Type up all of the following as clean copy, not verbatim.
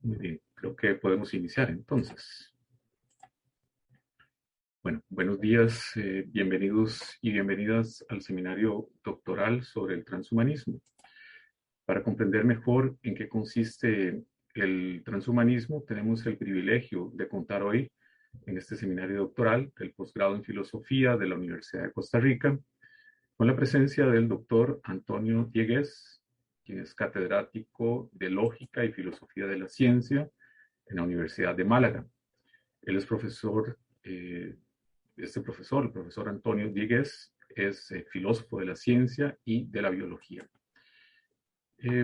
Muy bien, creo que podemos iniciar entonces. Bueno, buenos días, bienvenidos y bienvenidas al seminario doctoral sobre el transhumanismo. Para comprender mejor en qué consiste el transhumanismo, tenemos el privilegio de contar hoy en este seminario doctoral del posgrado en filosofía de la Universidad de Costa Rica con la presencia del doctor Antonio Dieguez, quien es catedrático de Lógica y Filosofía de la Ciencia en la Universidad de Málaga. Él es profesor, el profesor Antonio Dieguez, es filósofo de la ciencia y de la biología.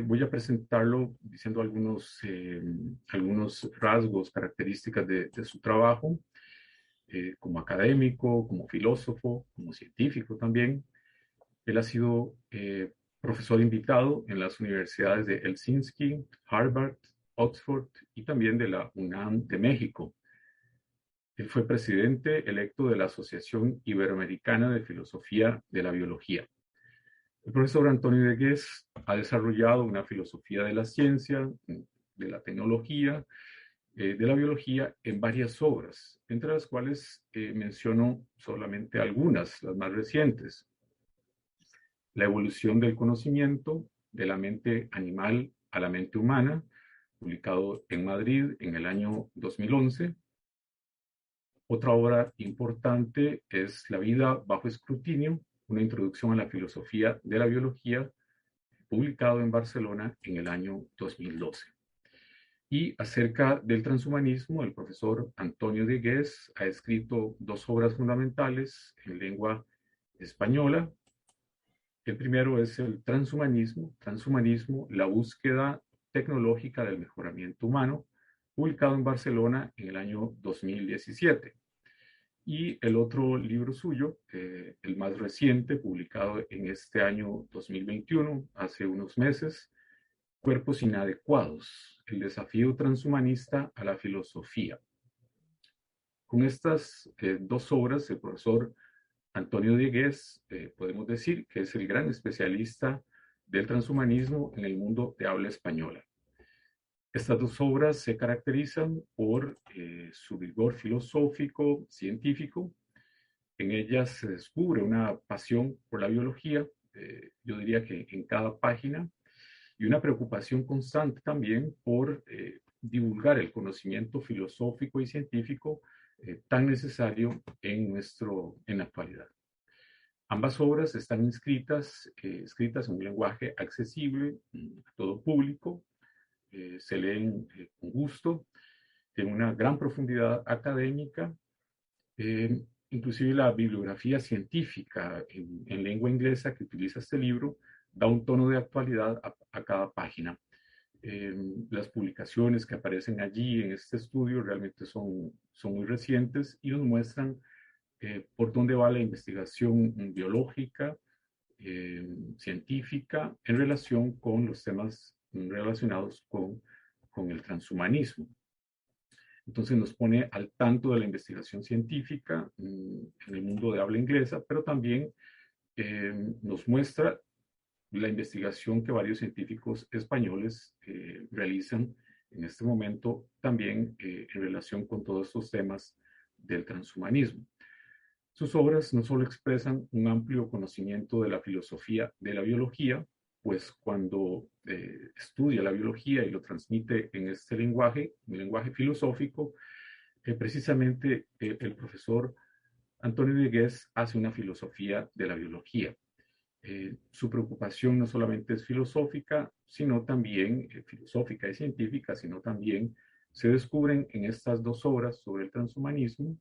Voy a presentarlo diciendo algunos rasgos, características de su trabajo, como académico, como filósofo, como científico también. Él ha sido profesor invitado en las universidades de Helsinki, Harvard, Oxford y también de la UNAM de México. Él fue presidente electo de la Asociación Iberoamericana de Filosofía de la Biología. El profesor Antonio Dieguez ha desarrollado una filosofía de la ciencia, de la tecnología, de la biología en varias obras, entre las cuales menciono solamente algunas, las más recientes. La evolución del conocimiento, de la mente animal a la mente humana, publicado en Madrid en el año 2011. Otra obra importante es La vida bajo escrutinio, una introducción a la filosofía de la biología, publicado en Barcelona en el año 2012. Y acerca del transhumanismo, el profesor Antonio Dieguez ha escrito dos obras fundamentales en lengua española. El primero es el transhumanismo, la búsqueda tecnológica del mejoramiento humano, publicado en Barcelona en el año 2017. Y el otro libro suyo, el más reciente, publicado en este año 2021, hace unos meses, Cuerpos inadecuados, el desafío transhumanista a la filosofía. Con estas dos obras, el profesor Antonio Dieguez, podemos decir que es el gran especialista del transhumanismo en el mundo de habla española. Estas dos obras se caracterizan por su rigor filosófico, científico. En ellas se descubre una pasión por la biología, yo diría que en cada página, y una preocupación constante también por divulgar el conocimiento filosófico y científico tan necesario en la actualidad. Ambas obras están escritas en un lenguaje accesible a todo público, se leen con gusto, tienen una gran profundidad académica, inclusive la bibliografía científica en lengua inglesa que utiliza este libro da un tono de actualidad a cada página. Las publicaciones que aparecen allí en este estudio realmente son muy recientes y nos muestran por dónde va la investigación biológica, científica, en relación con los temas relacionados con el transhumanismo. Entonces nos pone al tanto de la investigación científica en el mundo de habla inglesa, pero también nos muestra la investigación que varios científicos españoles realizan en este momento también en relación con todos estos temas del transhumanismo. Sus obras no solo expresan un amplio conocimiento de la filosofía de la biología, pues cuando estudia la biología y lo transmite en este lenguaje, un lenguaje filosófico, precisamente el profesor Antonio Dieguez hace una filosofía de la biología. Su preocupación no solamente es filosófica, sino también filosófica y científica, sino también se descubren en estas dos obras sobre el transhumanismo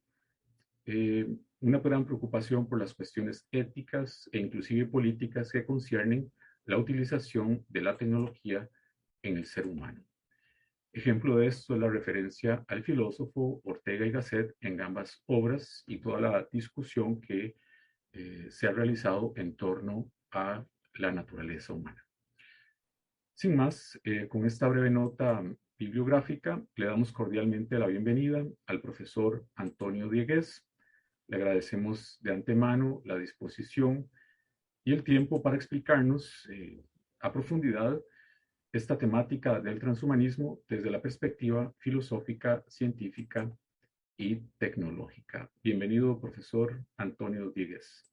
una gran preocupación por las cuestiones éticas e inclusive políticas que conciernen la utilización de la tecnología en el ser humano. Ejemplo de esto es la referencia al filósofo Ortega y Gasset en ambas obras y toda la discusión que se ha realizado en torno a la naturaleza humana. Sin más, con esta breve nota bibliográfica, le damos cordialmente la bienvenida al profesor Antonio Dieguez. Le agradecemos de antemano la disposición y el tiempo para explicarnos a profundidad esta temática del transhumanismo desde la perspectiva filosófica, científica y tecnológica. Bienvenido, profesor Antonio Díguez.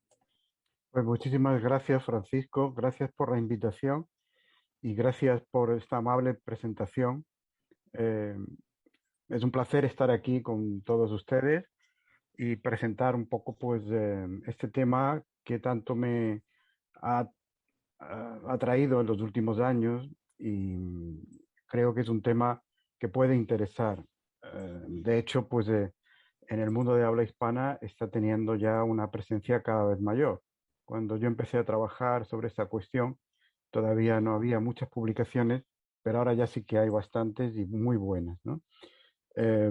Pues muchísimas gracias, Francisco. Gracias por la invitación y gracias por esta amable presentación. Eh, es un placer estar aquí con todos ustedes y presentar un poco, pues, este tema que tanto me ha atraído en los últimos años y creo que es un tema que puede interesar. De hecho, pues, en el mundo de habla hispana está teniendo ya una presencia cada vez mayor. Cuando yo empecé a trabajar sobre esta cuestión, todavía no había muchas publicaciones, pero ahora ya sí que hay bastantes y muy buenas, ¿no?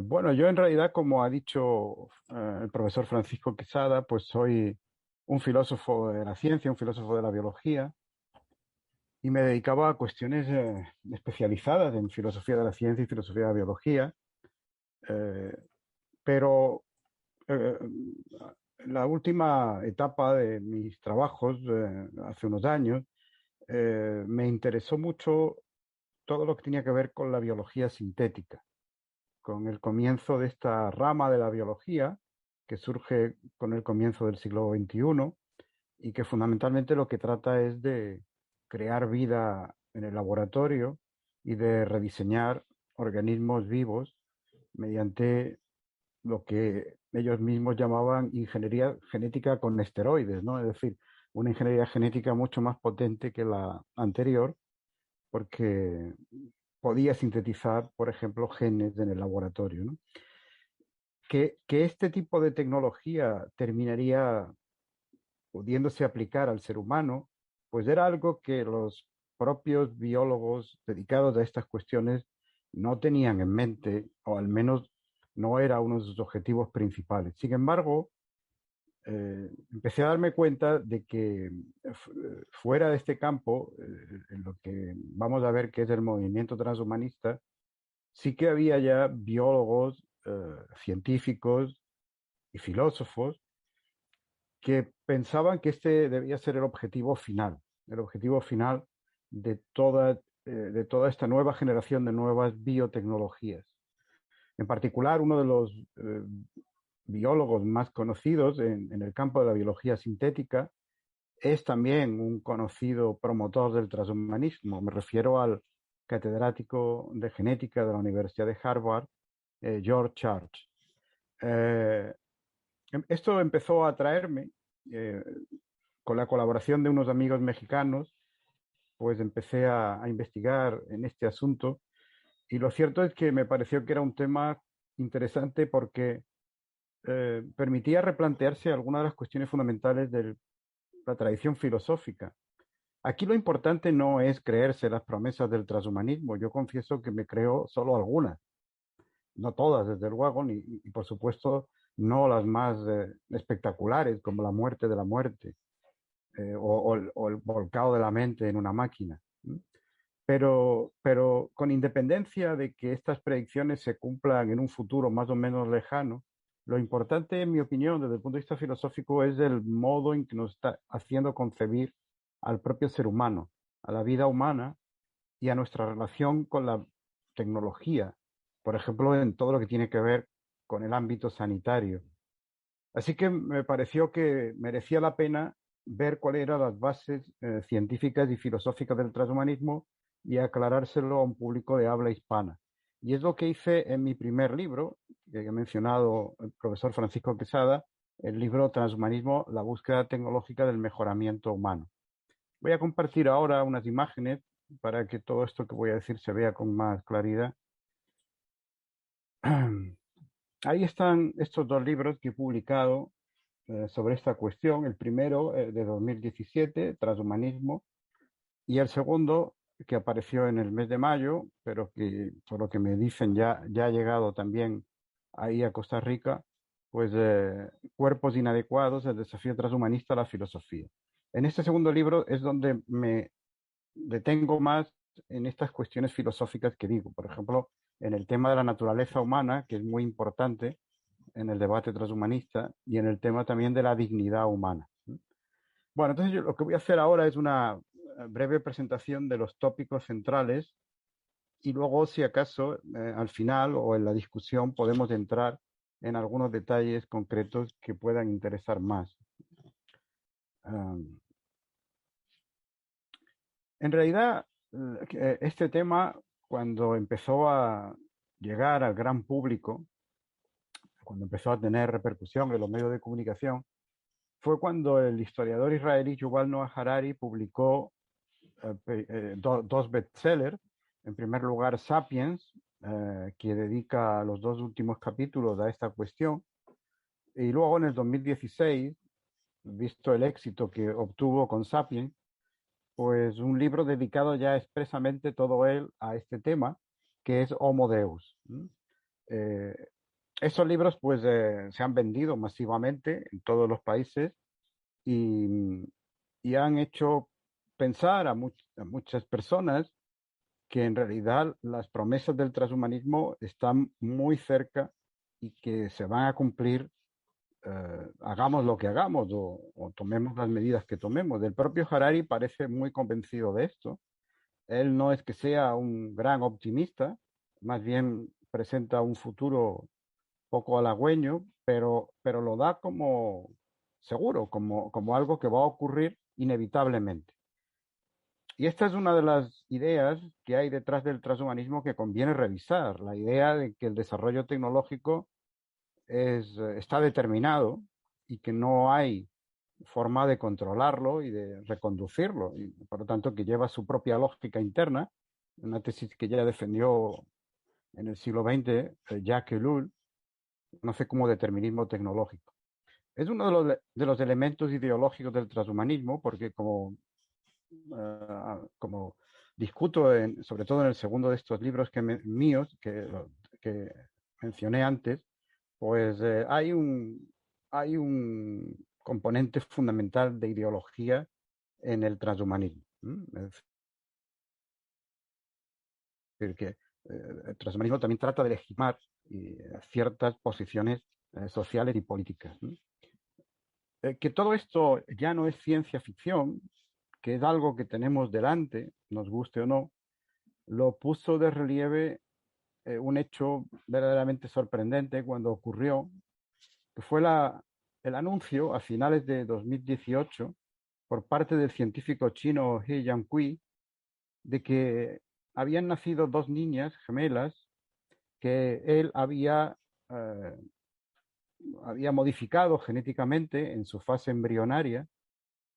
Bueno, yo en realidad, como ha dicho el profesor Francisco Quesada, pues soy un filósofo de la ciencia, un filósofo de la biología, y me dedicaba a cuestiones especializadas en filosofía de la ciencia y filosofía de la biología, eh, pero eh, la última etapa de mis trabajos, hace unos años, me interesó mucho todo lo que tenía que ver con la biología sintética, con el comienzo de esta rama de la biología que surge con el comienzo del siglo XXI y que fundamentalmente lo que trata es de crear vida en el laboratorio y de rediseñar organismos vivos mediante lo que ellos mismos llamaban ingeniería genética con esteroides, ¿no? Es decir, una ingeniería genética mucho más potente que la anterior, porque podía sintetizar, por ejemplo, genes en el laboratorio, ¿no? Que este tipo de tecnología terminaría pudiéndose aplicar al ser humano, pues era algo que los propios biólogos dedicados a estas cuestiones no tenían en mente, o al menos no era uno de sus objetivos principales. Sin embargo, empecé a darme cuenta de que fuera de este campo, en lo que vamos a ver que es el movimiento transhumanista, sí que había ya biólogos, científicos y filósofos que pensaban que este debía ser el objetivo final de toda esta nueva generación de nuevas biotecnologías. En particular, uno de los biólogos más conocidos en el campo de la biología sintética es también un conocido promotor del transhumanismo. Me refiero al catedrático de genética de la Universidad de Harvard, George Church. Eh, Esto empezó a atraerme eh, con la colaboración de unos amigos mexicanos, pues empecé a investigar en este asunto y lo cierto es que me pareció que era un tema interesante porque permitía replantearse algunas de las cuestiones fundamentales de la tradición filosófica. Aquí lo importante no es creerse las promesas del transhumanismo. Yo confieso que me creo solo algunas, no todas, desde luego, y por supuesto no las más espectaculares, como la muerte de la muerte, o el volcado de la mente en una máquina. Pero con independencia de que estas predicciones se cumplan en un futuro más o menos lejano, lo importante, en mi opinión, desde el punto de vista filosófico, es el modo en que nos está haciendo concebir al propio ser humano, a la vida humana y a nuestra relación con la tecnología, por ejemplo, en todo lo que tiene que ver con el ámbito sanitario. Así que me pareció que merecía la pena ver cuáles eran las bases científicas y filosóficas del transhumanismo y aclarárselo a un público de habla hispana. Y es lo que hice en mi primer libro, que he mencionado el profesor Francisco Quesada, el libro Transhumanismo, la búsqueda tecnológica del mejoramiento humano. Voy a compartir ahora unas imágenes para que todo esto que voy a decir se vea con más claridad. Ahí están estos dos libros que he publicado sobre esta cuestión. El primero, de 2017, Transhumanismo, y el segundo, que apareció en el mes de mayo, pero que por lo que me dicen ya ha llegado también ahí a Costa Rica, pues Cuerpos inadecuados, el desafío transhumanista a la filosofía. En este segundo libro es donde me detengo más en estas cuestiones filosóficas que digo. Por ejemplo, en el tema de la naturaleza humana, que es muy importante en el debate transhumanista, y en el tema también de la dignidad humana. Bueno, entonces yo lo que voy a hacer ahora es una breve presentación de los tópicos centrales y luego, si acaso, al final o en la discusión podemos entrar en algunos detalles concretos que puedan interesar más. En realidad, este tema, cuando empezó a llegar al gran público, cuando empezó a tener repercusión en los medios de comunicación, fue cuando el historiador israelí Yuval Noah Harari publicó dos bestsellers. En primer lugar, Sapiens, que dedica los dos últimos capítulos a esta cuestión. Y luego, en el 2016, visto el éxito que obtuvo con Sapiens, pues un libro dedicado ya expresamente todo él a este tema, que es Homo Deus. Esos libros pues se han vendido masivamente en todos los países y, y han hecho pensar a muchas personas que en realidad las promesas del transhumanismo están muy cerca y que se van a cumplir, hagamos lo que hagamos o tomemos las medidas que tomemos. El propio Harari parece muy convencido de esto. Él no es que sea un gran optimista, más bien presenta un futuro poco halagüeño, pero lo da como seguro, como algo que va a ocurrir inevitablemente. Y esta es una de las ideas que hay detrás del transhumanismo que conviene revisar, la idea de que el desarrollo tecnológico está determinado y que no hay forma de controlarlo y de reconducirlo, y por lo tanto que lleva su propia lógica interna, una tesis que ya defendió en el siglo XX Jacques Ellul, conoce como determinismo tecnológico. Es uno de los elementos ideológicos del transhumanismo, porque como discuto, sobre todo en el segundo de estos libros míos que mencioné antes, pues hay un componente fundamental de ideología en el transhumanismo. Es decir, que el transhumanismo también trata de legitimar ciertas posiciones sociales y políticas. Que todo esto ya no es ciencia ficción, que es algo que tenemos delante, nos guste o no, lo puso de relieve un hecho verdaderamente sorprendente cuando ocurrió, que fue el anuncio a finales de 2018 por parte del científico chino He Jiankui de que habían nacido dos niñas gemelas que él eh, había modificado genéticamente en su fase embrionaria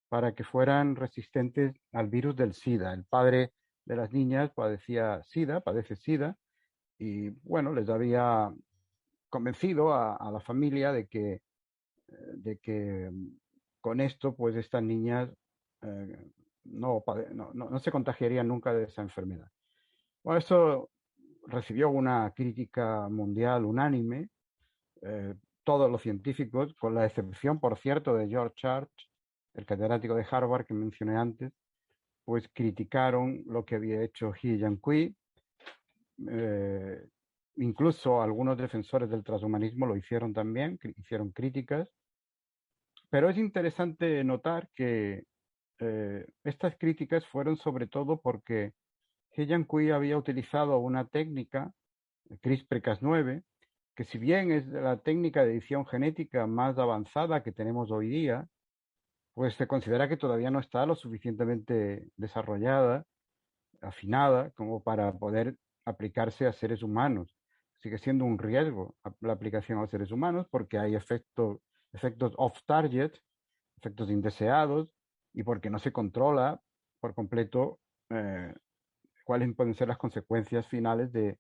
para que fueran resistentes al virus del SIDA. El padre de las niñas padece SIDA, y bueno, les había convencido a la familia de que con esto, pues estas niñas no se contagiarían nunca de esa enfermedad. Bueno, esto recibió una crítica mundial unánime. eh, Todos los científicos, con la excepción, por cierto, de George Church, el catedrático de Harvard que mencioné antes, pues criticaron lo que había hecho He Jiankui. Incluso algunos defensores del transhumanismo lo hicieron también, hicieron críticas. Pero es interesante notar que estas críticas fueron sobre todo porque He Jiankui había utilizado una técnica, CRISPR-Cas9, que si bien es la técnica de edición genética más avanzada que tenemos hoy día, pues se considera que todavía no está lo suficientemente desarrollada, afinada, como para poder aplicarse a seres humanos. Sigue siendo un riesgo la aplicación a seres humanos porque hay efectos off-target, efectos indeseados, y porque no se controla por completo cuáles pueden ser las consecuencias finales de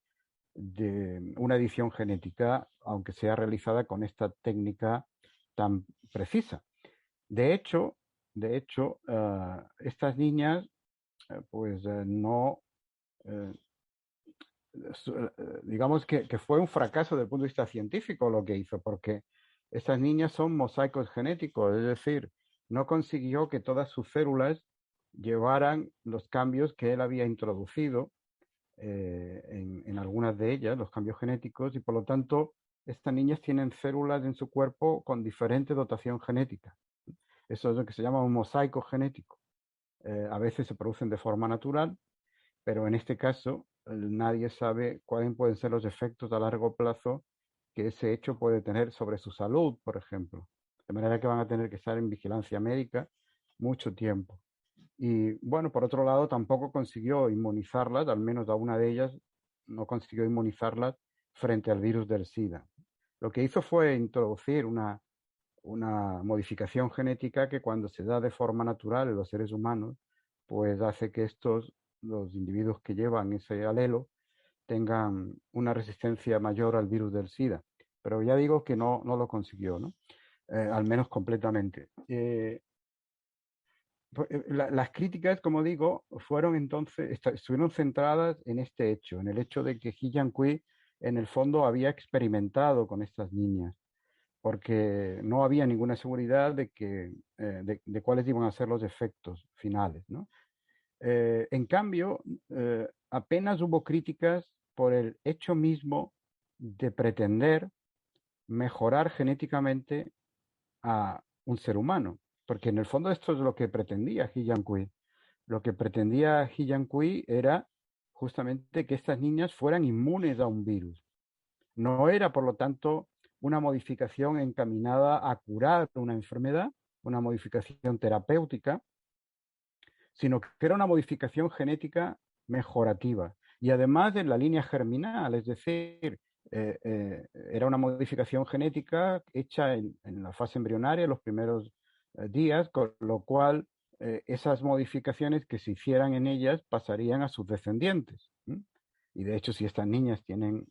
una edición genética, aunque sea realizada con esta técnica tan precisa. De hecho, estas niñas, pues no, eh, digamos que fue un fracaso desde el punto de vista científico lo que hizo, porque estas niñas son mosaicos genéticos, es decir, no consiguió que todas sus células llevaran los cambios que él había introducido en algunas de ellas, los cambios genéticos, y por lo tanto estas niñas tienen células en su cuerpo con diferente dotación genética. Eso es lo que se llama un mosaico genético. A veces se producen de forma natural, pero en este caso nadie sabe cuáles pueden ser los efectos a largo plazo que ese hecho puede tener sobre su salud, por ejemplo. De manera que van a tener que estar en vigilancia médica mucho tiempo. Y bueno, por otro lado, tampoco consiguió inmunizarlas, al menos a una de ellas no consiguió inmunizarlas frente al virus del SIDA. Lo que hizo fue introducir una modificación genética que cuando se da de forma natural en los seres humanos, pues hace que los individuos que llevan ese alelo, tengan una resistencia mayor al virus del SIDA. Pero ya digo que no lo consiguió, ¿no? Al menos completamente. Las críticas, como digo, fueron entonces, estuvieron centradas en este hecho, en el hecho de que He Jiankui en el fondo había experimentado con estas niñas, porque no había ninguna seguridad de cuáles iban a ser los efectos finales, ¿no? En cambio, apenas hubo críticas por el hecho mismo de pretender mejorar genéticamente a un ser humano, porque en el fondo esto es lo que pretendía He Jiankui. Lo que pretendía He Jiankui era justamente que estas niñas fueran inmunes a un virus. No era, por lo tanto, una modificación encaminada a curar una enfermedad, una modificación terapéutica, sino que era una modificación genética mejorativa. Y además en la línea germinal, es decir, era una modificación genética hecha en la fase embrionaria, en los primeros días, con lo cual esas modificaciones que se hicieran en ellas pasarían a sus descendientes. ¿Sí? Y de hecho, si estas niñas tienen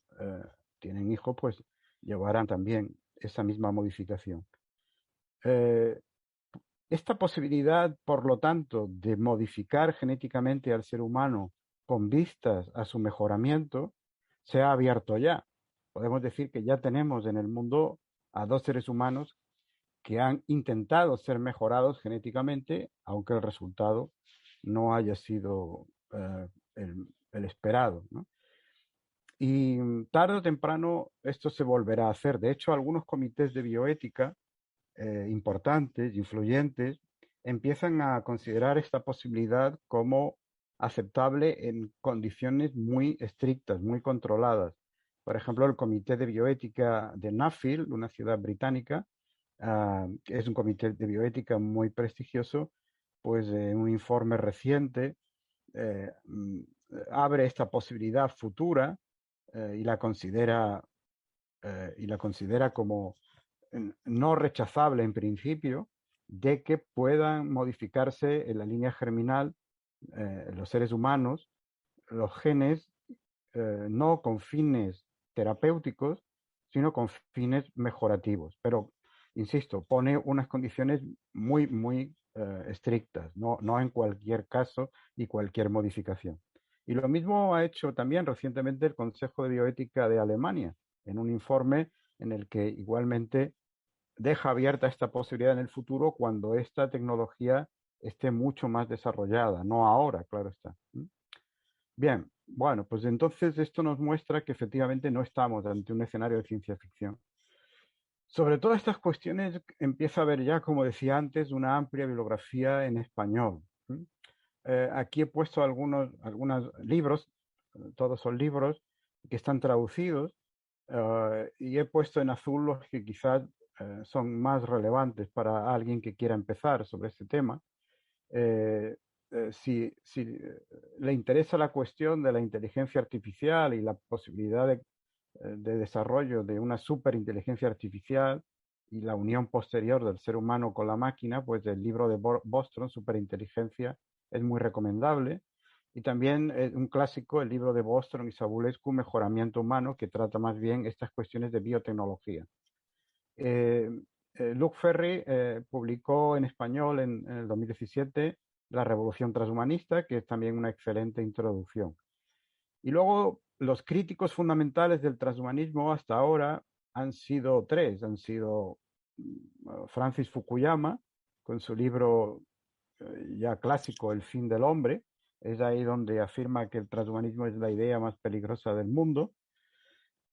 hijos, pues llevarán también esa misma modificación. Eh, esta posibilidad, por lo tanto, de modificar genéticamente al ser humano con vistas a su mejoramiento, se ha abierto ya. Podemos decir que ya tenemos en el mundo a dos seres humanos que han intentado ser mejorados genéticamente, aunque el resultado no haya sido el esperado, ¿no? Y tarde o temprano esto se volverá a hacer. De hecho, algunos comités de bioética importantes, influyentes, empiezan a considerar esta posibilidad como aceptable en condiciones muy estrictas, muy controladas. Por ejemplo, el Comité de Bioética de Nuffield, una ciudad británica, que es un comité de bioética muy prestigioso, pues en un informe reciente eh, mm, abre esta posibilidad futura y la considera como no rechazable en principio de que puedan modificarse en la línea germinal los seres humanos los genes no con fines terapéuticos, sino con fines mejorativos. Pero, insisto, pone unas condiciones muy estrictas, no en cualquier caso y cualquier modificación. Y lo mismo ha hecho también recientemente el Consejo de Bioética de Alemania, en un informe en el que igualmente deja abierta esta posibilidad en el futuro cuando esta tecnología esté mucho más desarrollada, no ahora, claro está. Bien, bueno, pues entonces esto nos muestra que efectivamente no estamos ante un escenario de ciencia ficción. Sobre todas estas cuestiones empieza a haber ya, como decía antes, una amplia bibliografía en español. Aquí he puesto algunos libros, todos son libros que están traducidos, y he puesto en azul los que quizás son más relevantes para alguien que quiera empezar sobre este tema. Si le interesa la cuestión de la inteligencia artificial y la posibilidad de desarrollo de una superinteligencia artificial y la unión posterior del ser humano con la máquina, pues el libro de Bostrom, Superinteligencia, es muy recomendable. Y también un clásico, el libro de Bostrom y Sabulescu, Mejoramiento Humano, que trata más bien estas cuestiones de biotecnología. Luc Ferry publicó en español en el 2017 La Revolución Transhumanista, que es también una excelente introducción. Y luego los críticos fundamentales del transhumanismo hasta ahora han sido tres. Han sido Francis Fukuyama, con su libro ya clásico El fin del hombre. Es ahí donde afirma que el transhumanismo es la idea más peligrosa del mundo.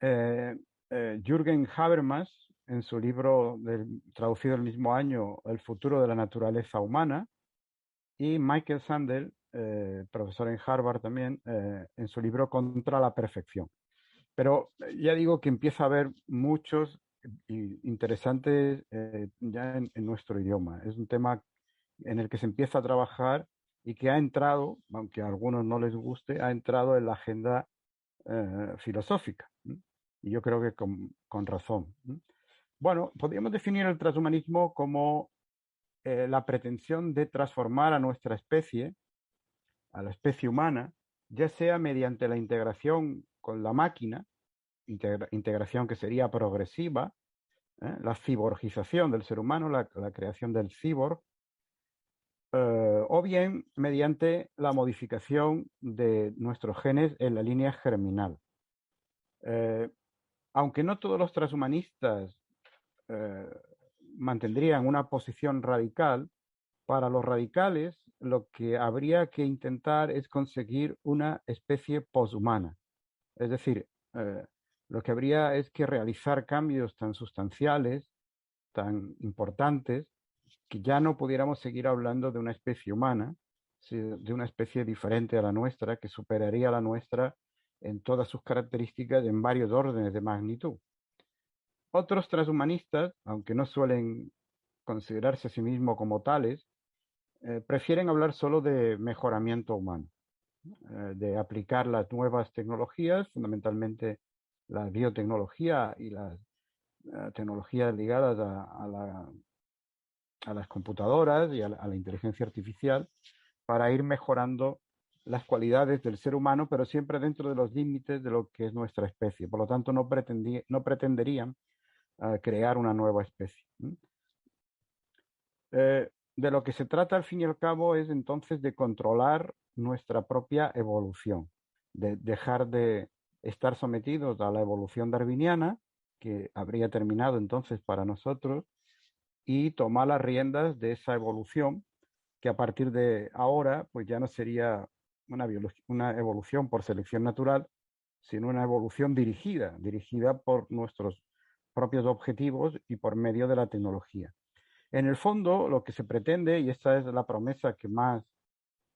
Jürgen Habermas, en su libro traducido el mismo año, El futuro de la naturaleza humana, y Michael Sandel, profesor en Harvard también, en su libro Contra la Perfección. Pero ya digo que empieza a haber muchos interesantes ya en nuestro idioma. Es un tema en el que se empieza a trabajar y que ha entrado, aunque a algunos no les guste, ha entrado en la agenda filosófica. Y yo creo que con razón. Bueno, podríamos definir el transhumanismo como la pretensión de transformar a nuestra especie, a la especie humana, ya sea mediante la integración con la máquina, integración que sería progresiva, la ciborgización del ser humano, la creación del cyborg, o bien mediante la modificación de nuestros genes en la línea germinal. Eh, aunque no todos los transhumanistas eh, mantendrían una posición radical, para los radicales lo que habría que intentar es conseguir una especie poshumana. Es decir, lo que habría es que realizar cambios tan sustanciales, tan importantes, que ya no pudiéramos seguir hablando de una especie humana, de una especie diferente a la nuestra, que superaría a la nuestra en todas sus características en varios órdenes de magnitud. Otros transhumanistas, aunque no suelen considerarse a sí mismos como tales, prefieren hablar solo de mejoramiento humano, de aplicar las nuevas tecnologías, fundamentalmente la biotecnología y las tecnologías ligadas a las computadoras y a la inteligencia artificial, para ir mejorando las cualidades del ser humano, pero siempre dentro de los límites de lo que es nuestra especie. Por lo tanto, no pretenderían crear una nueva especie. De lo que se trata al fin y al cabo es entonces de controlar nuestra propia evolución, de dejar de estar sometidos a la evolución darwiniana, que habría terminado entonces para nosotros, y tomar las riendas de esa evolución, que a partir de ahora pues ya no sería una evolución por selección natural, sino una evolución dirigida por nuestros propios objetivos y por medio de la tecnología. En el fondo, lo que se pretende, y esta es la promesa que más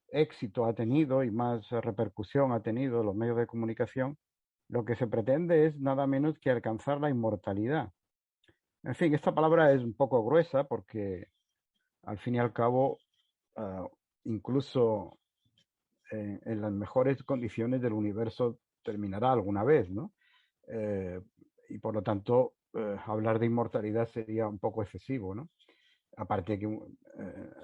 éxito ha tenido y más repercusión ha tenido en los medios de comunicación, lo que se pretende es nada menos que alcanzar la inmortalidad. En fin, esta palabra es un poco gruesa porque al fin y al cabo, uh, incluso en las mejores condiciones del universo terminará alguna vez, ¿no? Y por lo tanto, hablar de inmortalidad sería un poco excesivo, ¿no? Aparte de que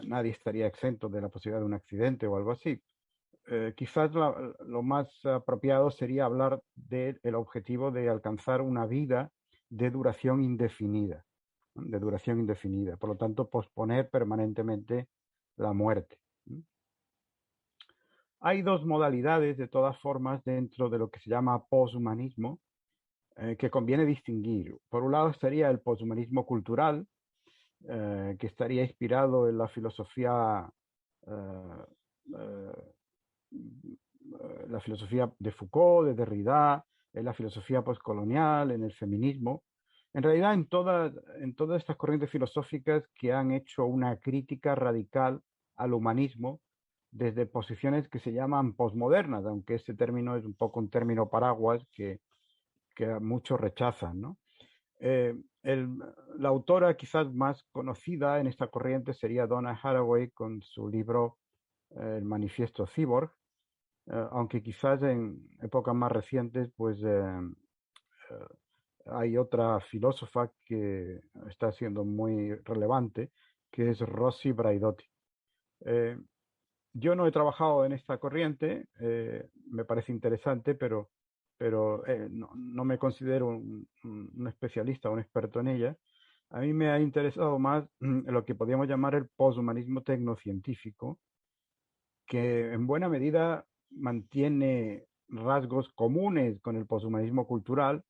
nadie estaría exento de la posibilidad de un accidente o algo así. Quizás lo más apropiado sería hablar del objetivo de alcanzar una vida de duración indefinida, ¿no? De duración indefinida. Por lo tanto, posponer permanentemente la muerte. Hay dos modalidades, de todas formas, dentro de lo que se llama poshumanismo, que conviene distinguir. Por un lado estaría el poshumanismo cultural, que estaría inspirado en eh, eh, la filosofía de Foucault, de Derrida, en la filosofía postcolonial, en el feminismo. En realidad, en todas estas corrientes filosóficas que han hecho una crítica radical al humanismo desde posiciones que se llaman posmodernas, aunque ese término es un poco un término paraguas que muchos rechazan, ¿no? Eh, el, la autora quizás más conocida en esta corriente sería Donna Haraway con su libro El Manifiesto Cyborg, aunque quizás en épocas más recientes pues hay otra filósofa que está siendo muy relevante, que es Rossi Braidotti. Eh, yo no he trabajado en esta corriente, me parece interesante, pero no me considero un especialista o un experto en ella. A mí me ha interesado más lo que podríamos llamar el poshumanismo tecnocientífico, que en buena medida mantiene rasgos comunes con el poshumanismo cultural,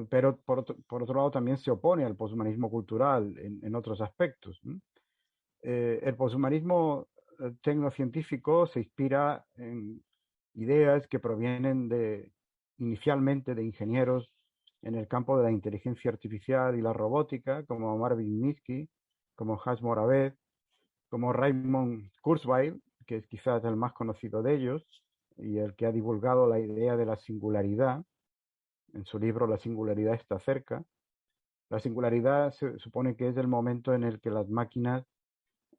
pero por otro lado también se opone al poshumanismo cultural en otros aspectos. El poshumanismo tecnocientífico se inspira en ideas que provienen inicialmente de ingenieros en el campo de la inteligencia artificial y la robótica, como Marvin Minsky, como Hans Moravec, como Raymond Kurzweil, que es quizás el más conocido de ellos y el que ha divulgado la idea de la singularidad en su libro La singularidad está cerca. La singularidad se supone que es el momento en el que las máquinas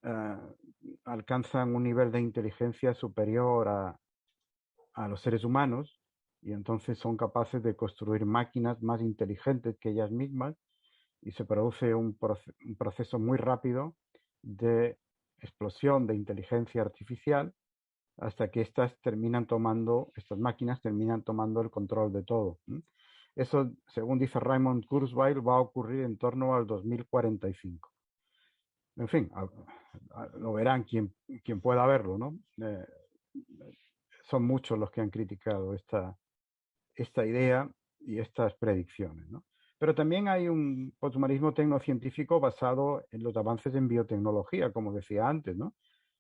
uh, alcanzan un nivel de inteligencia superior a los seres humanos y entonces son capaces de construir máquinas más inteligentes que ellas mismas y se produce un proceso muy rápido de explosión de inteligencia artificial hasta que estas máquinas terminan tomando el control de todo. Eso, según dice Raymond Kurzweil, va a ocurrir en torno al 2045. En fin, lo verán quien pueda verlo, ¿no? Son muchos los que han criticado esta idea y estas predicciones, ¿no? Pero también hay un posthumanismo tecnocientífico basado en los avances en biotecnología, como decía antes, ¿no?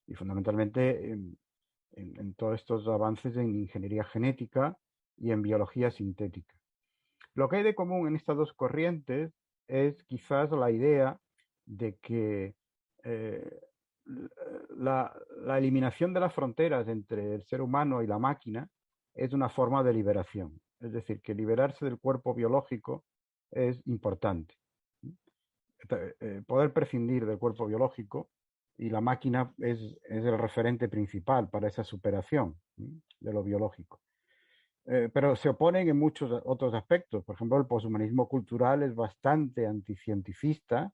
Y fundamentalmente en todos estos avances en ingeniería genética y en biología sintética. Lo que hay de común en estas dos corrientes es quizás la idea de que la eliminación de las fronteras entre el ser humano y la máquina es una forma de liberación. Es decir, que liberarse del cuerpo biológico es importante. Poder prescindir del cuerpo biológico y la máquina es el referente principal para esa superación de lo biológico. Pero se oponen en muchos otros aspectos. Por ejemplo, el poshumanismo cultural es bastante anticientifista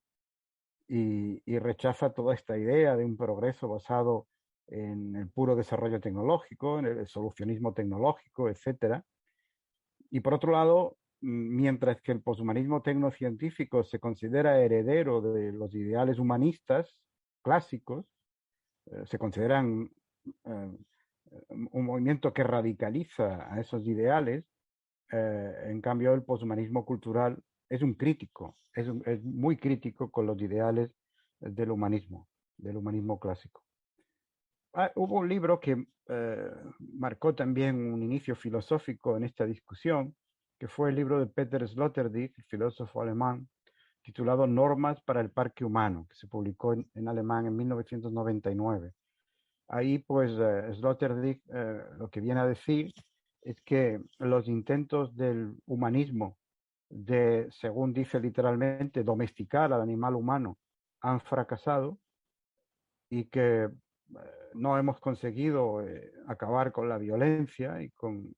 y rechaza toda esta idea de un progreso basado en el puro desarrollo tecnológico, en el solucionismo tecnológico, etc. Y por otro lado, mientras que el poshumanismo tecnocientífico se considera heredero de los ideales humanistas clásicos, se consideran un movimiento que radicaliza a esos ideales, en cambio el poshumanismo cultural es un crítico, es muy crítico con los ideales del humanismo clásico. Hubo un libro que marcó también un inicio filosófico en esta discusión, que fue el libro de Peter Sloterdijk, el filósofo alemán, titulado Normas para el Parque Humano, que se publicó en alemán en 1999. Ahí, pues, Sloterdijk lo que viene a decir es que los intentos del humanismo de, según dice literalmente, domesticar al animal humano han fracasado y que no hemos conseguido acabar con la violencia y con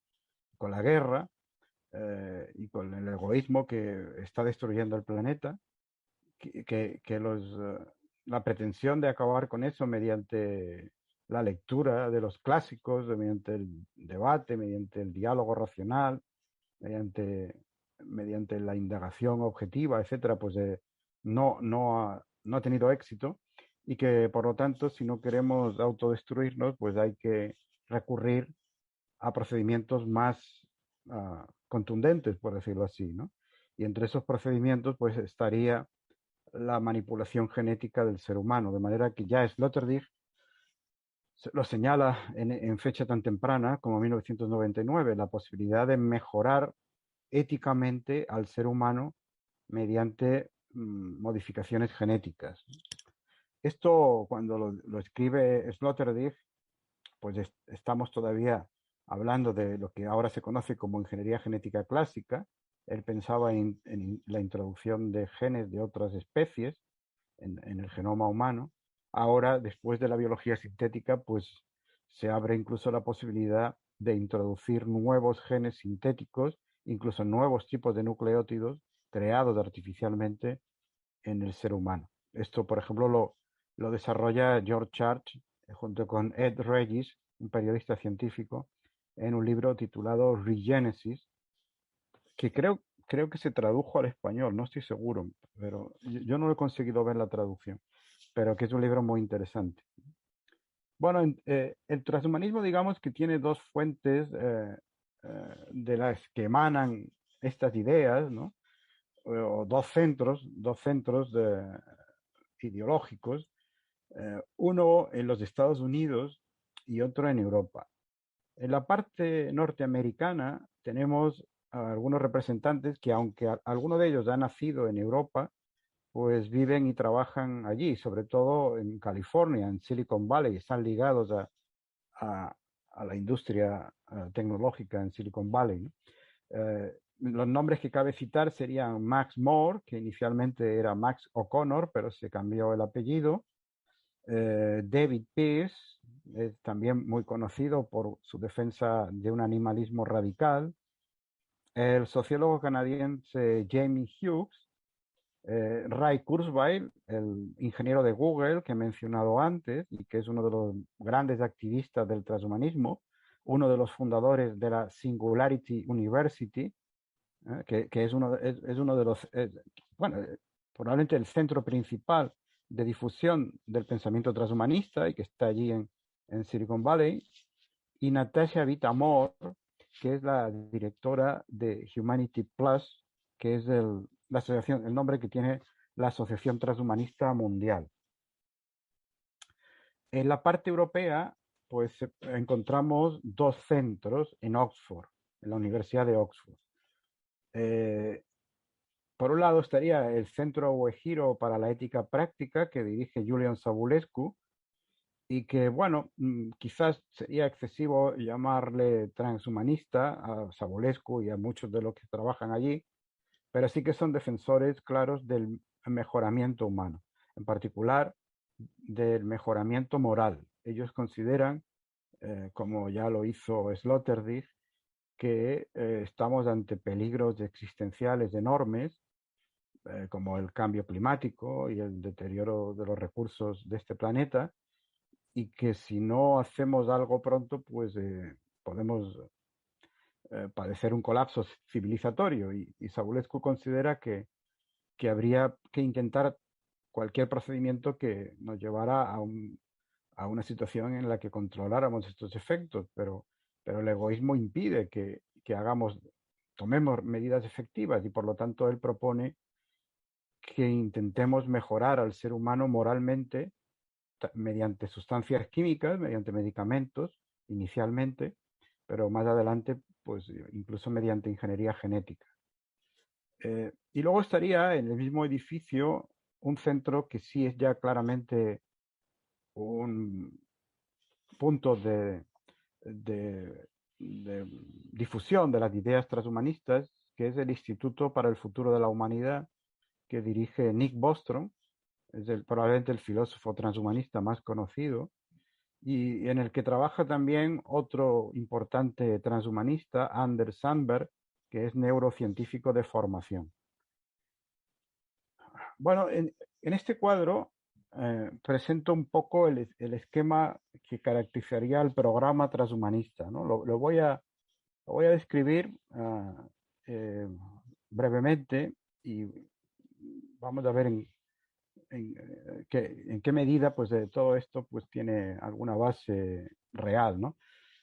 la guerra y con el egoísmo que está destruyendo el planeta, la pretensión de acabar con eso mediante la lectura de los clásicos, mediante el debate, mediante el diálogo racional, mediante la indagación objetiva, etcétera, pues no ha tenido éxito y que por lo tanto, si no queremos autodestruirnos, pues hay que recurrir a procedimientos más contundentes, por decirlo así, ¿no? Y entre esos procedimientos, pues estaría la manipulación genética del ser humano, de manera que ya Sloterdijk lo señala en fecha tan temprana como 1999, la posibilidad de mejorar éticamente al ser humano mediante modificaciones genéticas. Esto, cuando lo escribe Sloterdijk, pues estamos todavía hablando de lo que ahora se conoce como ingeniería genética clásica. Él pensaba en la introducción de genes de otras especies en el genoma humano. Ahora, después de la biología sintética, pues se abre incluso la posibilidad de introducir nuevos genes sintéticos, incluso nuevos tipos de nucleótidos creados artificialmente en el ser humano. Esto, por ejemplo, lo desarrolla George Church junto con Ed Regis, un periodista científico, en un libro titulado Regenesis, que creo que se tradujo al español, no estoy seguro, pero yo no he conseguido ver la traducción, pero que es un libro muy interesante. Bueno, el transhumanismo, digamos que tiene dos fuentes de las que emanan estas ideas, ¿no? O dos centros ideológicos, uno en los Estados Unidos y otro en Europa. En la parte norteamericana tenemos a algunos representantes que, aunque alguno de ellos ha nacido en Europa, pues viven y trabajan allí, sobre todo en California, en Silicon Valley, están ligados a, a la industria tecnológica en Silicon Valley, ¿no? Los nombres que cabe citar serían Max Moore, que inicialmente era Max O'Connor, pero se cambió el apellido. David Pearce, también muy conocido por su defensa de un animalismo radical. El sociólogo canadiense Jamie Hughes, Ray Kurzweil, el ingeniero de Google que he mencionado antes y que es uno de los grandes activistas del transhumanismo, uno de los fundadores de la Singularity University, que es uno de los, bueno, probablemente el centro principal de difusión del pensamiento transhumanista y que está allí en Silicon Valley, y Natasha Vita-More, que es la directora de Humanity Plus, que es la asociación, el nombre que tiene la Asociación Transhumanista Mundial. En la parte europea, pues encontramos dos centros en Oxford, en la Universidad de Oxford. Por un lado estaría el Centro Uehiro para la Ética Práctica, que dirige Julian Savulescu, y que, bueno, quizás sería excesivo llamarle transhumanista a Savulescu y a muchos de los que trabajan allí, pero sí que son defensores claros del mejoramiento humano, en particular del mejoramiento moral. Ellos consideran, como ya lo hizo Sloterdijk, que estamos ante peligros existenciales enormes, como el cambio climático y el deterioro de los recursos de este planeta, y que si no hacemos algo pronto, pues podemos padecer un colapso civilizatorio. Y Savulescu considera que habría que intentar cualquier procedimiento que nos llevara a una situación en la que controláramos estos efectos, pero el egoísmo impide que tomemos medidas efectivas y por lo tanto él propone que intentemos mejorar al ser humano moralmente mediante sustancias químicas, mediante medicamentos inicialmente, pero más adelante pues incluso mediante ingeniería genética. Y luego estaría en el mismo edificio un centro que sí es ya claramente un punto de difusión de las ideas transhumanistas, que es el Instituto para el Futuro de la Humanidad, que dirige Nick Bostrom, es probablemente el filósofo transhumanista más conocido, y en el que trabaja también otro importante transhumanista, Anders Sandberg, que es neurocientífico de formación. Bueno, en este cuadro presento un poco el esquema que caracterizaría el programa transhumanista, ¿no? Lo voy a describir brevemente y vamos a ver en qué medida pues, de todo esto pues, tiene alguna base real, ¿no?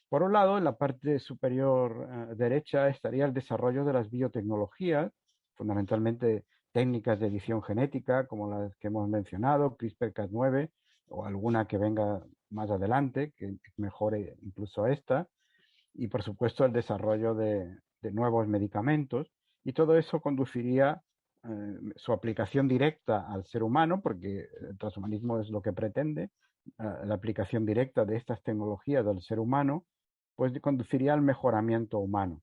Por un lado, en la parte superior derecha estaría el desarrollo de las biotecnologías, fundamentalmente técnicas de edición genética, como las que hemos mencionado, CRISPR-Cas9, o alguna que venga más adelante, que mejore incluso esta, y por supuesto el desarrollo de nuevos medicamentos, y todo eso conduciría su aplicación directa al ser humano, porque el transhumanismo es lo que pretende, la aplicación directa de estas tecnologías al ser humano, pues conduciría al mejoramiento humano.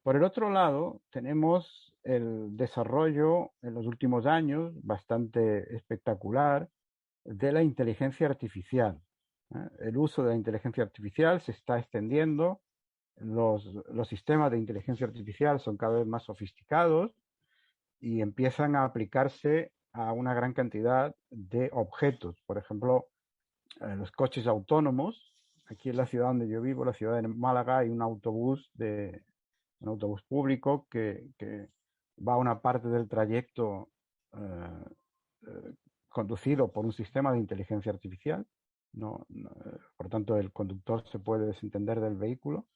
Por el otro lado, tenemos el desarrollo en los últimos años, bastante espectacular, de la inteligencia artificial. El uso de la inteligencia artificial se está extendiendo, los sistemas de inteligencia artificial son cada vez más sofisticados y empiezan a aplicarse a una gran cantidad de objetos. Por ejemplo, los coches autónomos. Aquí en la ciudad donde yo vivo, la ciudad de Málaga, hay un autobús público que va a una parte del trayecto conducido por un sistema de inteligencia artificial. Por tanto, el conductor se puede desentender del vehículo.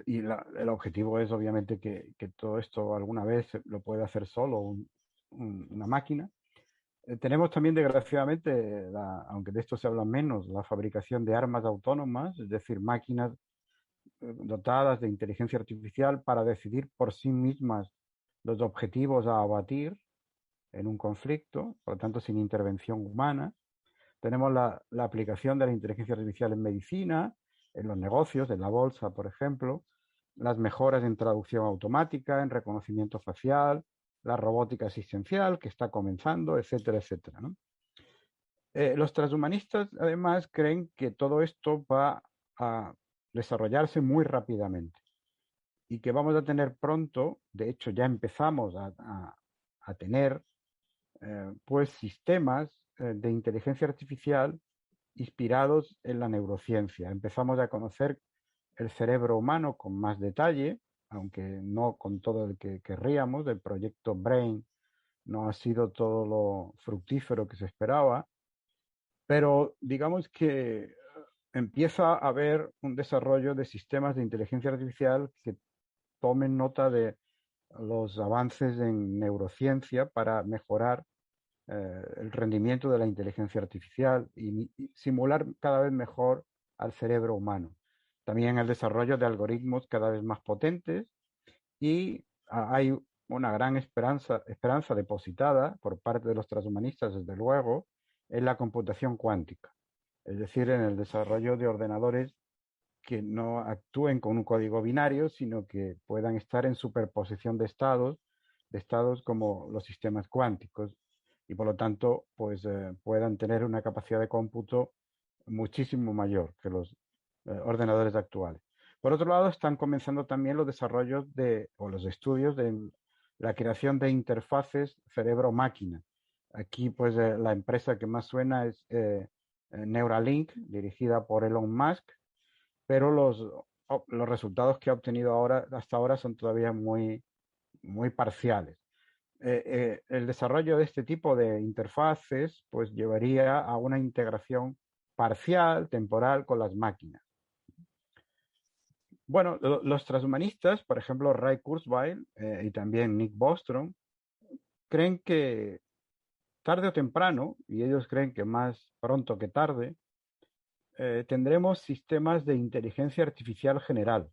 Y el objetivo es obviamente que todo esto alguna vez lo puede hacer solo una máquina. Tenemos también, desgraciadamente, aunque de esto se habla menos, la fabricación de armas autónomas, es decir, máquinas dotadas de inteligencia artificial para decidir por sí mismas los objetivos a abatir. en un conflicto, por lo tanto sin intervención humana. Tenemos la aplicación de la inteligencia artificial en medicina, en los negocios, en la bolsa, por ejemplo, las mejoras en traducción automática, en reconocimiento facial, la robótica asistencial que está comenzando, etcétera, etcétera, ¿no? Los transhumanistas, además, creen que todo esto va a desarrollarse muy rápidamente y que vamos a tener pronto, de hecho ya empezamos a tener, pues sistemas de inteligencia artificial inspirados en la neurociencia. Empezamos a conocer el cerebro humano con más detalle, aunque no con todo el que querríamos. El proyecto Brain no ha sido todo lo fructífero que se esperaba, pero digamos que empieza a haber un desarrollo de sistemas de inteligencia artificial que tomen nota de los avances en neurociencia para mejorar el rendimiento de la inteligencia artificial y simular cada vez mejor al cerebro humano. También el desarrollo de algoritmos cada vez más potentes y hay una gran esperanza depositada por parte de los transhumanistas, desde luego, en la computación cuántica, es decir, en el desarrollo de ordenadores que no actúen con un código binario, sino que puedan estar en superposición de estados como los sistemas cuánticos, y por lo tanto pues puedan tener una capacidad de cómputo muchísimo mayor que los ordenadores actuales. Por otro lado, están comenzando también los desarrollos o los estudios de la creación de interfaces cerebro-máquina. Aquí pues la empresa que más suena es Neuralink, dirigida por Elon Musk, pero los resultados que ha obtenido hasta ahora son todavía muy parciales. El desarrollo de este tipo de interfaces pues llevaría a una integración parcial, temporal, con las máquinas. Bueno, los transhumanistas, por ejemplo, Ray Kurzweil y también Nick Bostrom, creen que tarde o temprano, y ellos creen que más pronto que tarde, tendremos sistemas de inteligencia artificial general.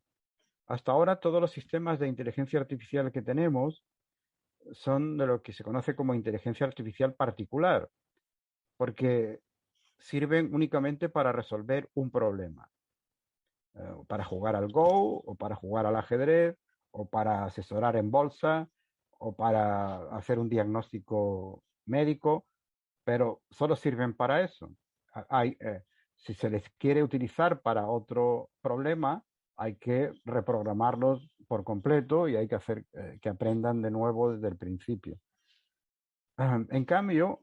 Hasta ahora todos los sistemas de inteligencia artificial que tenemos son de lo que se conoce como inteligencia artificial particular, porque sirven únicamente para resolver un problema, para jugar al Go o para jugar al ajedrez o para asesorar en bolsa o para hacer un diagnóstico médico, pero solo sirven para eso. Hay, si se les quiere utilizar para otro problema, hay que reprogramarlos por completo y hay que hacer que aprendan de nuevo desde el principio. En cambio,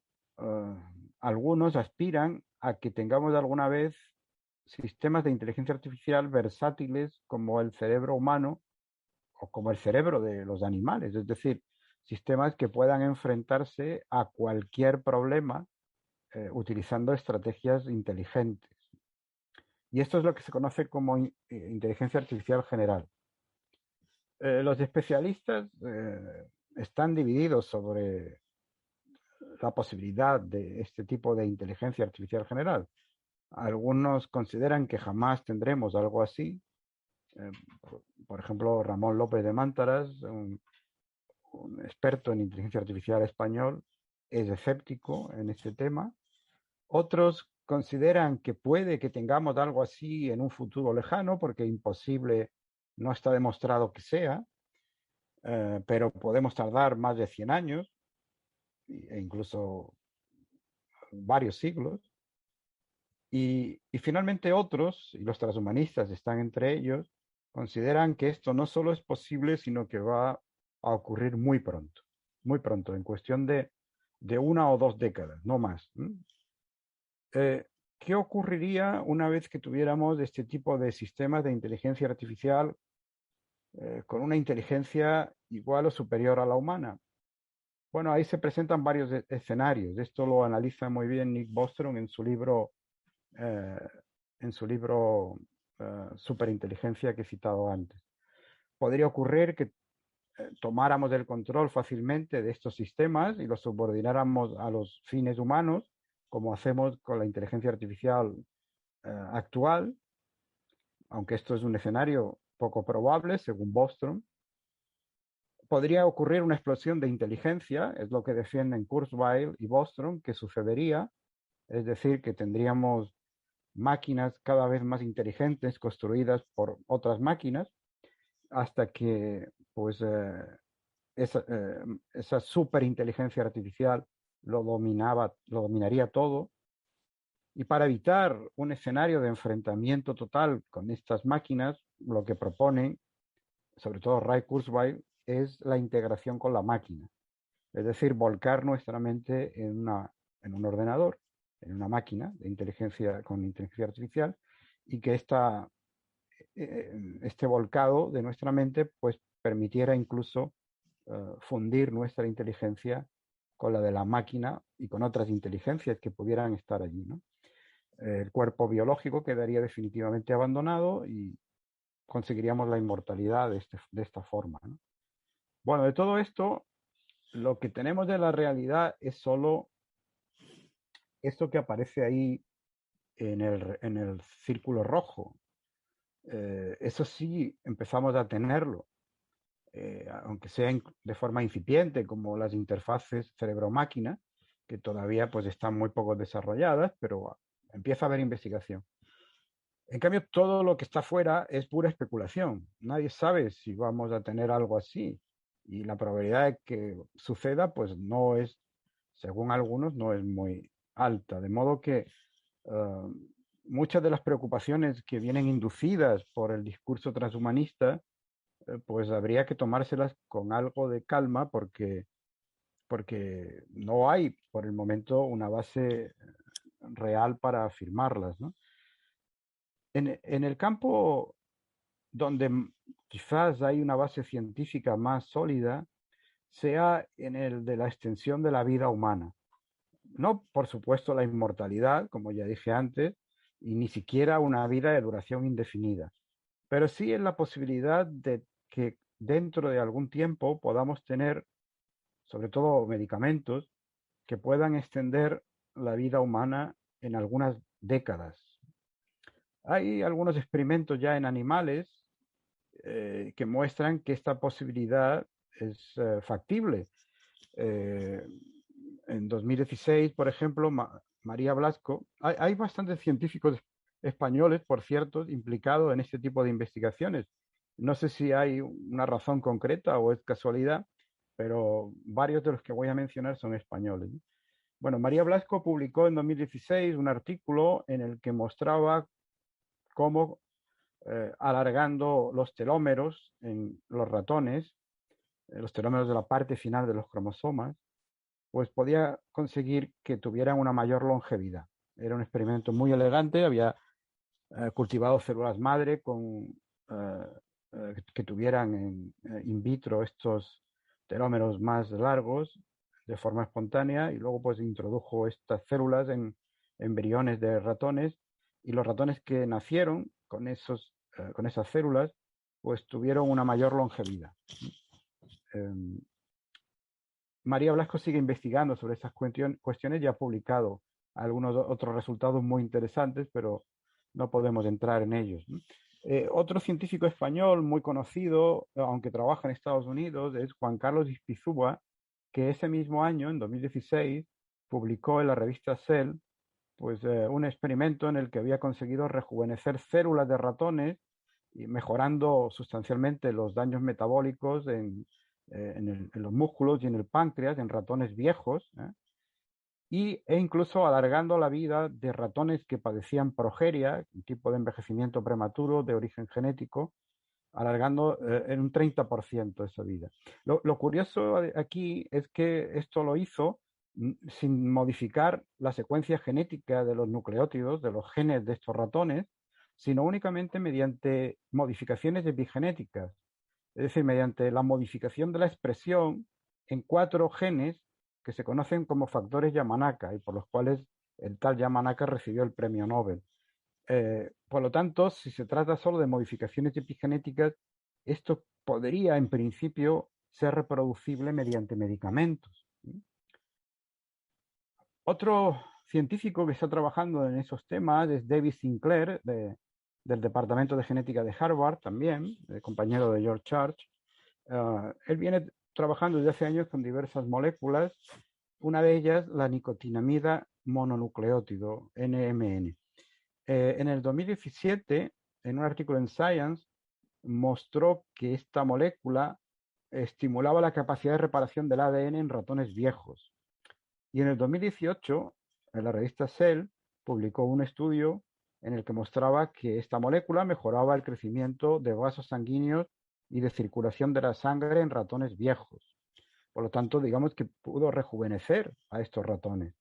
algunos aspiran a que tengamos alguna vez sistemas de inteligencia artificial versátiles como el cerebro humano o como el cerebro de los animales, es decir, sistemas que puedan enfrentarse a cualquier problema utilizando estrategias inteligentes. Y esto es lo que se conoce como inteligencia artificial general. Los especialistas están divididos sobre la posibilidad de este tipo de inteligencia artificial general. Algunos consideran que jamás tendremos algo así. Eh, por ejemplo, Ramón López de Mántaras, un experto en inteligencia artificial español, es escéptico en este tema. Otros consideran que puede que tengamos algo así en un futuro lejano, porque imposible no está demostrado que sea, pero podemos tardar más de 100 años e incluso varios siglos. Y finalmente otros, y los transhumanistas están entre ellos, consideran que esto no solo es posible, sino que va a ocurrir muy pronto, en cuestión de 1 o 2 décadas, no más. ¿Qué ocurriría una vez que tuviéramos este tipo de sistemas de inteligencia artificial con una inteligencia igual o superior a la humana? Bueno, ahí se presentan varios escenarios. Esto lo analiza muy bien Nick Bostrom eh, en su libro Superinteligencia que he citado antes. Podría ocurrir que tomáramos el control fácilmente de estos sistemas y los subordináramos a los fines humanos, como hacemos con la inteligencia artificial actual, aunque esto es un escenario poco probable, según Bostrom. podría ocurrir una explosión de inteligencia, es lo que defienden Kurzweil y Bostrom, que sucedería, es decir, que tendríamos máquinas cada vez más inteligentes construidas por otras máquinas hasta que pues esa superinteligencia artificial lo dominaría todo. Y para evitar un escenario de enfrentamiento total con estas máquinas, lo que proponen, sobre todo Ray Kurzweil, es la integración con la máquina. Es decir, volcar nuestra mente en un ordenador, en una máquina de inteligencia con inteligencia artificial, y que este volcado de nuestra mente pues permitiera incluso fundir nuestra inteligencia con la de la máquina y con otras inteligencias que pudieran estar allí, ¿no? El cuerpo biológico quedaría definitivamente abandonado y conseguiríamos la inmortalidad de esta forma, ¿no? Bueno, de todo esto, lo que tenemos de la realidad es solo esto que aparece ahí en el círculo rojo. Eso sí empezamos a tenerlo, aunque sea de forma incipiente, como las interfaces cerebro-máquina, que todavía pues están muy poco desarrolladas, pero empieza a haber investigación. En cambio, todo lo que está fuera es pura especulación. Nadie sabe si vamos a tener algo así. Y la probabilidad de que suceda, pues no es, según algunos, no es muy alta. De modo que muchas de las preocupaciones que vienen inducidas por el discurso transhumanista, pues habría que tomárselas con algo de calma porque no hay por el momento una base real para afirmarlas, ¿no? En el campo donde quizás hay una base científica más sólida, sea en el de la extensión de la vida humana. No, por supuesto, la inmortalidad, como ya dije antes, y ni siquiera una vida de duración indefinida, pero sí en la posibilidad de que dentro de algún tiempo podamos tener, sobre todo, medicamentos que puedan extender la vida humana en algunas décadas. Hay algunos experimentos ya en animales que muestran que esta posibilidad es factible. En 2016, por ejemplo, María Blasco, hay bastantes científicos españoles, por cierto, implicados en este tipo de investigaciones. No sé si hay una razón concreta o es casualidad, pero varios de los que voy a mencionar son españoles. Bueno, María Blasco publicó en 2016 un artículo en el que mostraba cómo alargando los telómeros en los ratones, los telómeros de la parte final de los cromosomas, pues podía conseguir que tuvieran una mayor longevidad. Era un experimento muy elegante, había cultivado células madre que tuvieran in vitro estos telómeros más largos de forma espontánea y luego pues introdujo estas células en embriones de ratones y los ratones que nacieron con esas células pues tuvieron una mayor longevidad. María Blasco sigue investigando sobre esas cuestiones y ha publicado algunos otros resultados muy interesantes, pero no podemos entrar en ellos, ¿no? Otro científico español muy conocido, aunque trabaja en Estados Unidos, es Juan Carlos Ispizúa, que ese mismo año, en 2016, publicó en la revista Cell pues, un experimento en el que había conseguido rejuvenecer células de ratones y mejorando sustancialmente los daños metabólicos en los músculos y en el páncreas, en ratones viejos, e incluso alargando la vida de ratones que padecían progeria, un tipo de envejecimiento prematuro de origen genético, alargando en un 30% esa vida. Lo curioso aquí es que esto lo hizo sin modificar la secuencia genética de los nucleótidos, de los genes de estos ratones, sino únicamente mediante modificaciones epigenéticas, es decir, mediante la modificación de la expresión en 4 genes que se conocen como factores Yamanaka y por los cuales el tal Yamanaka recibió el premio Nobel. Por lo tanto, si se trata solo de modificaciones epigenéticas, esto podría en principio ser reproducible mediante medicamentos. Otro científico que está trabajando en esos temas es David Sinclair, del Departamento de Genética de Harvard, también, compañero de George Church. Él viene trabajando desde hace años con diversas moléculas, una de ellas la nicotinamida mononucleótido, NMN. En el 2017, en un artículo en Science, mostró que esta molécula estimulaba la capacidad de reparación del ADN en ratones viejos. Y en el 2018, en la revista Cell, publicó un estudio en el que mostraba que esta molécula mejoraba el crecimiento de vasos sanguíneos y de circulación de la sangre en ratones viejos. Por lo tanto, digamos que pudo rejuvenecer a estos ratones.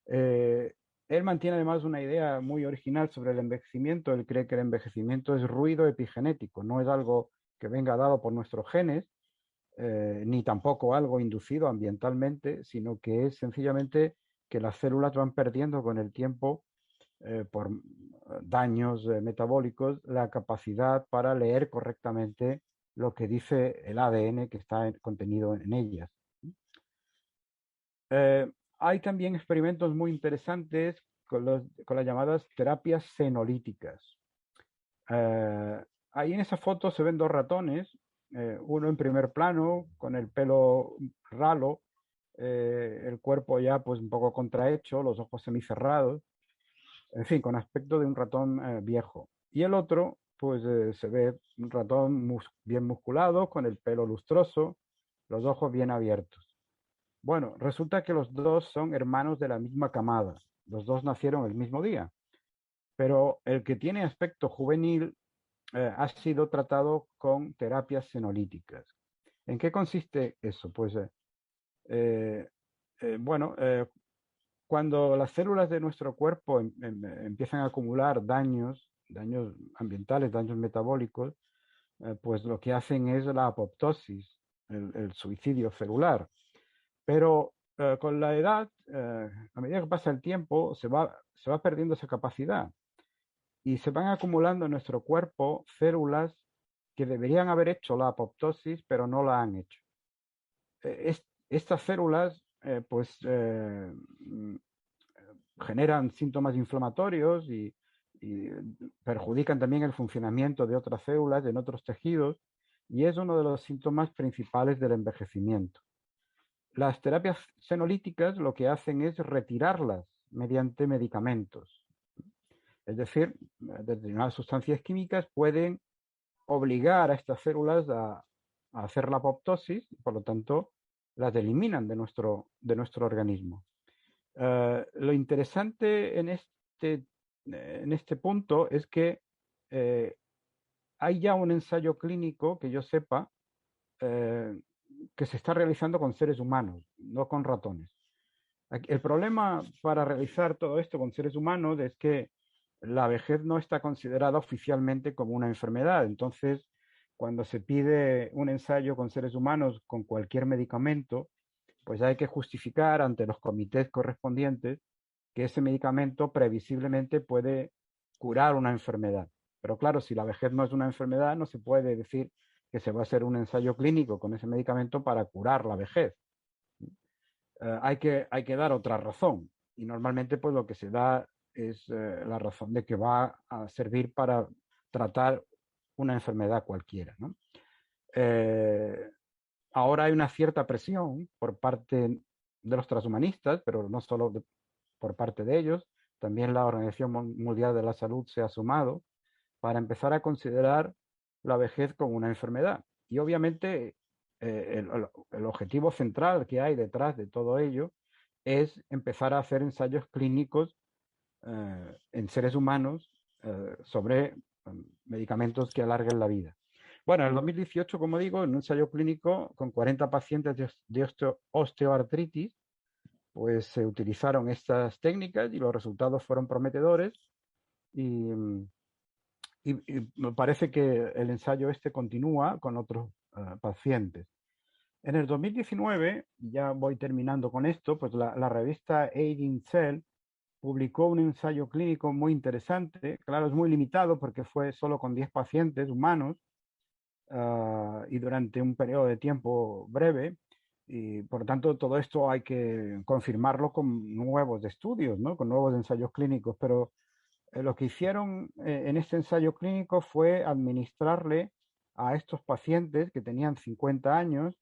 Eh, Él mantiene además una idea muy original sobre el envejecimiento. Él cree que el envejecimiento es ruido epigenético, no es algo que venga dado por nuestros genes, ni tampoco algo inducido ambientalmente, sino que es sencillamente que las células van perdiendo con el tiempo, por daños metabólicos, la capacidad para leer correctamente lo que dice el ADN que está contenido en ellas. Hay también experimentos muy interesantes con las llamadas terapias senolíticas. Ahí en esa foto se ven dos ratones, uno en primer plano con el pelo ralo, el cuerpo ya pues un poco contrahecho, los ojos semicerrados, en fin, con aspecto de un ratón viejo. Y el otro pues se ve un ratón bien musculado, con el pelo lustroso, los ojos bien abiertos. Bueno, resulta que los dos son hermanos de la misma camada. Los dos nacieron el mismo día, pero el que tiene aspecto juvenil ha sido tratado con terapias senolíticas. ¿En qué consiste eso? Pues, eh, bueno, cuando las células de nuestro cuerpo empiezan a acumular daños ambientales, daños metabólicos, pues lo que hacen es la apoptosis, el suicidio celular. Pero con la edad, a medida que pasa el tiempo, se va perdiendo esa capacidad y se van acumulando en nuestro cuerpo células que deberían haber hecho la apoptosis, pero no la han hecho. Estas células, generan síntomas inflamatorios y perjudican también el funcionamiento de otras células en otros tejidos, y es uno de los síntomas principales del envejecimiento. Las terapias senolíticas lo que hacen es retirarlas mediante medicamentos. Es decir, determinadas sustancias químicas pueden obligar a estas células a hacer la apoptosis y por lo tanto las eliminan de nuestro organismo. Lo interesante en este punto es que hay ya un ensayo clínico que yo sepa, eh, que se está realizando con seres humanos, no con ratones. El problema para realizar todo esto con seres humanos es que la vejez no está considerada oficialmente como una enfermedad. Entonces, cuando se pide un ensayo con seres humanos con cualquier medicamento, pues hay que justificar ante los comités correspondientes que ese medicamento previsiblemente puede curar una enfermedad. Pero claro, si la vejez no es una enfermedad, no se puede decir que se va a hacer un ensayo clínico con ese medicamento para curar la vejez. Hay que dar otra razón. Y normalmente pues lo que se da es la razón de que va a servir para tratar una enfermedad cualquiera, ¿no? Ahora hay una cierta presión por parte de los transhumanistas, pero no solo por parte de ellos, también la Organización Mundial de la Salud se ha sumado para empezar a considerar la vejez como una enfermedad. Y obviamente el objetivo central que hay detrás de todo ello es empezar a hacer ensayos clínicos en seres humanos sobre medicamentos que alarguen la vida. Bueno, en el 2018, como digo, en un ensayo clínico con 40 pacientes de osteoartritis, pues se utilizaron estas técnicas y los resultados fueron prometedores y, y me parece que el ensayo este continúa con otros pacientes. En el 2019, ya voy terminando con esto, pues la revista Aging Cell publicó un ensayo clínico muy interesante. Claro, es muy limitado porque fue solo con 10 pacientes humanos, y durante un periodo de tiempo breve. Y por lo tanto, todo esto hay que confirmarlo con nuevos estudios, ¿no? Con nuevos ensayos clínicos. Pero lo que hicieron en este ensayo clínico fue administrarle a estos pacientes que tenían 50 años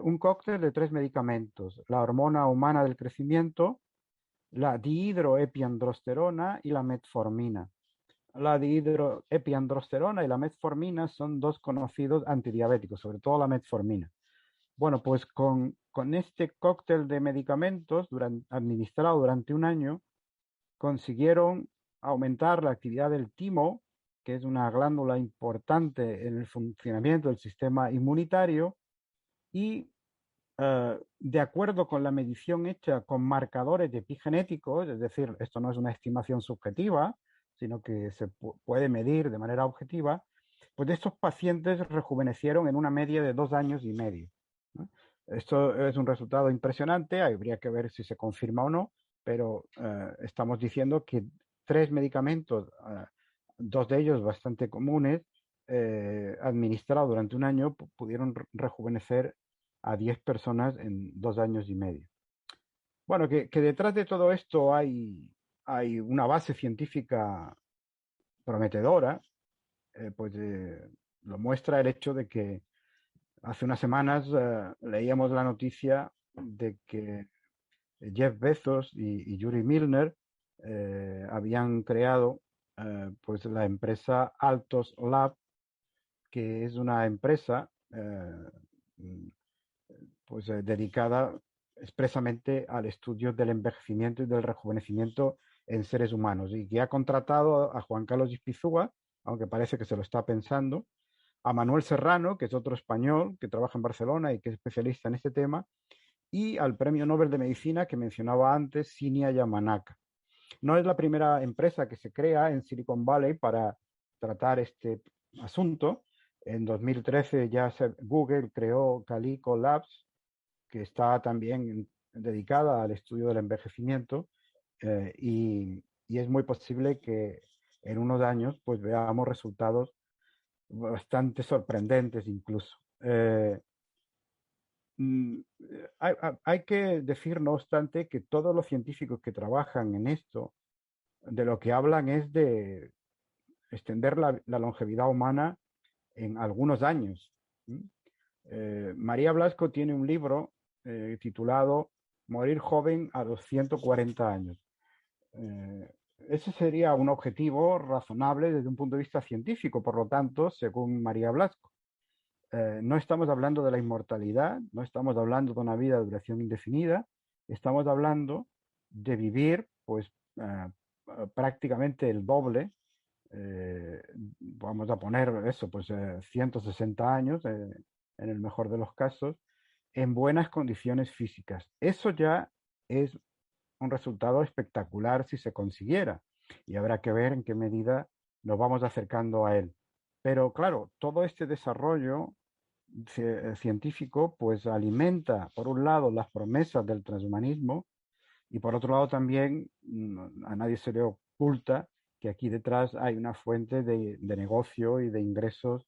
un cóctel de 3 medicamentos: la hormona humana del crecimiento, la dihidroepiandrosterona y la metformina. La dihidroepiandrosterona y la metformina son dos conocidos antidiabéticos, sobre todo la metformina. Bueno, pues con este cóctel de medicamentos administrado durante un año, consiguieron aumentar la actividad del timo, que es una glándula importante en el funcionamiento del sistema inmunitario, y de acuerdo con la medición hecha con marcadores de epigenéticos, es decir, esto no es una estimación subjetiva, sino que se puede medir de manera objetiva, pues estos pacientes rejuvenecieron en una media de 2 años y medio, ¿no? Esto es un resultado impresionante, habría que ver si se confirma o no, pero estamos diciendo que 3 medicamentos, 2 de ellos bastante comunes, administrados durante un año, pudieron rejuvenecer a 10 personas en 2 años y medio. Bueno, que detrás de todo esto hay una base científica prometedora, lo muestra el hecho de que hace unas semanas leíamos la noticia de que Jeff Bezos y Yuri Milner habían creado pues la empresa Altos Lab, que es una empresa dedicada expresamente al estudio del envejecimiento y del rejuvenecimiento en seres humanos, y que ha contratado a Juan Carlos Ispizúa, aunque parece que se lo está pensando, a Manuel Serrano, que es otro español que trabaja en Barcelona y que es especialista en este tema, y al Premio Nobel de Medicina que mencionaba antes, Shinya Yamanaka. No es la primera empresa que se crea en Silicon Valley para tratar este asunto. En 2013 ya Google creó Calico Labs, que está también dedicada al estudio del envejecimiento, y es muy posible que en unos años pues veamos resultados bastante sorprendentes incluso. Hay que decir, no obstante, que todos los científicos que trabajan en esto, de lo que hablan es de extender la longevidad humana en algunos años. María Blasco tiene un libro titulado Morir joven a los 140 años. Ese sería un objetivo razonable desde un punto de vista científico, por lo tanto, según María Blasco. No estamos hablando de la inmortalidad, no estamos hablando de una vida de duración indefinida, estamos hablando de vivir pues prácticamente el doble, vamos a poner eso, pues 160 años en el mejor de los casos, en buenas condiciones físicas. Eso ya es un resultado espectacular si se consiguiera, y habrá que ver en qué medida nos vamos acercando a él. Pero claro, todo este desarrollo científico pues alimenta, por un lado, las promesas del transhumanismo, y por otro lado también a nadie se le oculta que aquí detrás hay una fuente de negocio y de ingresos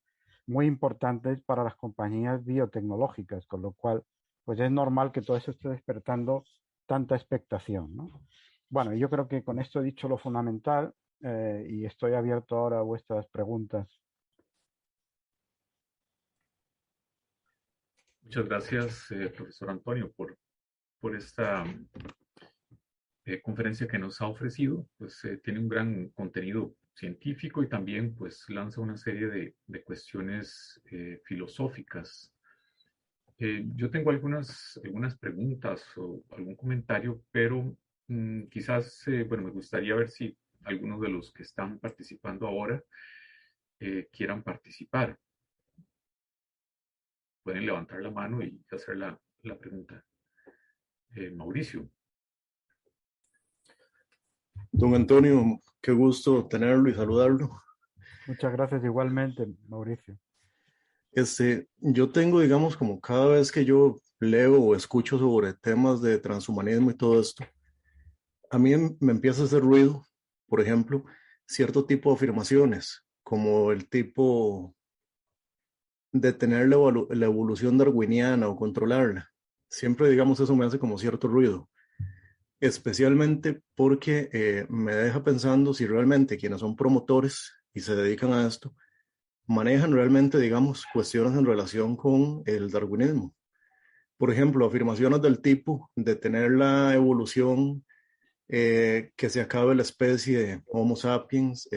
muy importantes para las compañías biotecnológicas, con lo cual pues es normal que todo eso esté despertando tanta expectación, ¿no? Bueno, yo creo que con esto he dicho lo fundamental, y estoy abierto ahora a vuestras preguntas. Muchas gracias, profesor Antonio, por esta conferencia que nos ha ofrecido. Pues tiene un gran contenido científico y también pues lanza una serie de cuestiones filosóficas. Yo tengo algunas preguntas o algún comentario, pero quizás, bueno, me gustaría ver si algunos de los que están participando ahora quieran participar. Pueden levantar la mano y hacer la pregunta. Mauricio. Don Antonio, qué gusto tenerlo y saludarlo. Muchas gracias igualmente, Mauricio. Yo tengo, digamos, como cada vez que yo leo o escucho sobre temas de transhumanismo y todo esto, a mí me empieza a hacer ruido, por ejemplo, cierto tipo de afirmaciones, como el tipo de tener la evolución darwiniana o controlarla. Siempre, digamos, eso me hace como cierto ruido, especialmente porque me deja pensando si realmente quienes son promotores y se dedican a esto manejan realmente, digamos, cuestiones en relación con el darwinismo. Por ejemplo, afirmaciones del tipo de tener la evolución, que se acabe la especie de Homo sapiens,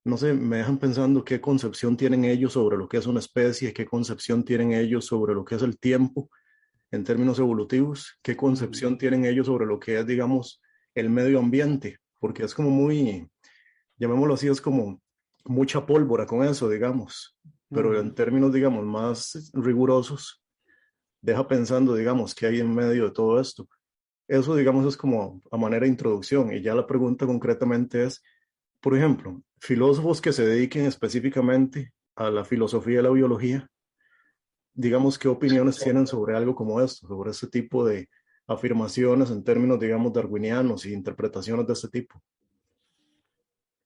no sé, me dejan pensando qué concepción tienen ellos sobre lo que es una especie, qué concepción tienen ellos sobre lo que es el tiempo en términos evolutivos, qué Mm, concepción tienen ellos sobre lo que es, digamos, el medio ambiente, porque es como muy, llamémoslo así, es como mucha pólvora con eso, digamos, pero en mm. términos, digamos, más rigurosos, deja pensando, digamos, qué hay en medio de todo esto. Eso, digamos, es como a manera de introducción, y ya la pregunta concretamente es, por ejemplo, filósofos que se dediquen específicamente a la filosofía de la biología, digamos, qué opiniones tienen sobre algo como esto, sobre este tipo de afirmaciones en términos, digamos, darwinianos y interpretaciones de este tipo.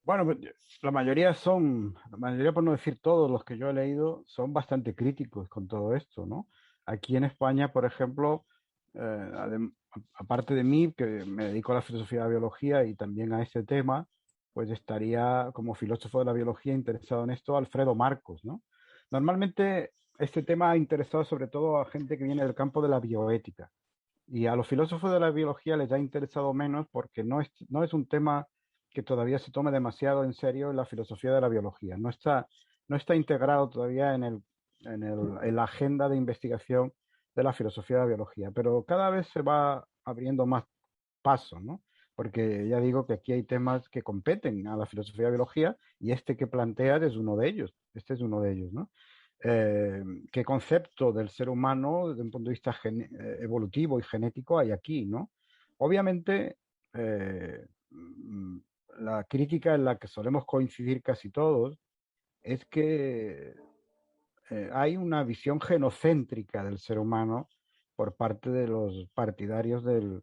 Bueno, pues, la mayoría por no decir todos los que yo he leído, son bastante críticos con todo esto, ¿no? Aquí en España, por ejemplo, aparte de mí, que me dedico a la filosofía de la biología y también a este tema, pues estaría como filósofo de la biología interesado en esto Alfredo Marcos, ¿no? Normalmente este tema ha interesado sobre todo a gente que viene del campo de la bioética. Y a los filósofos de la biología les ha interesado menos porque no es un tema que todavía se tome demasiado en serio en la filosofía de la biología. No está integrado todavía en la agenda de investigación de la filosofía de la biología, pero cada vez se va abriendo más paso, ¿no? Porque ya digo que aquí hay temas que competen a la filosofía de la biología y este que planteas es uno de ellos. Este es uno de ellos, ¿no? eh, ¿Qué concepto del ser humano desde un punto de vista evolutivo y genético hay aquí, ¿no? Obviamente, la crítica en la que solemos coincidir casi todos es que hay una visión genocéntrica del ser humano por parte de los partidarios del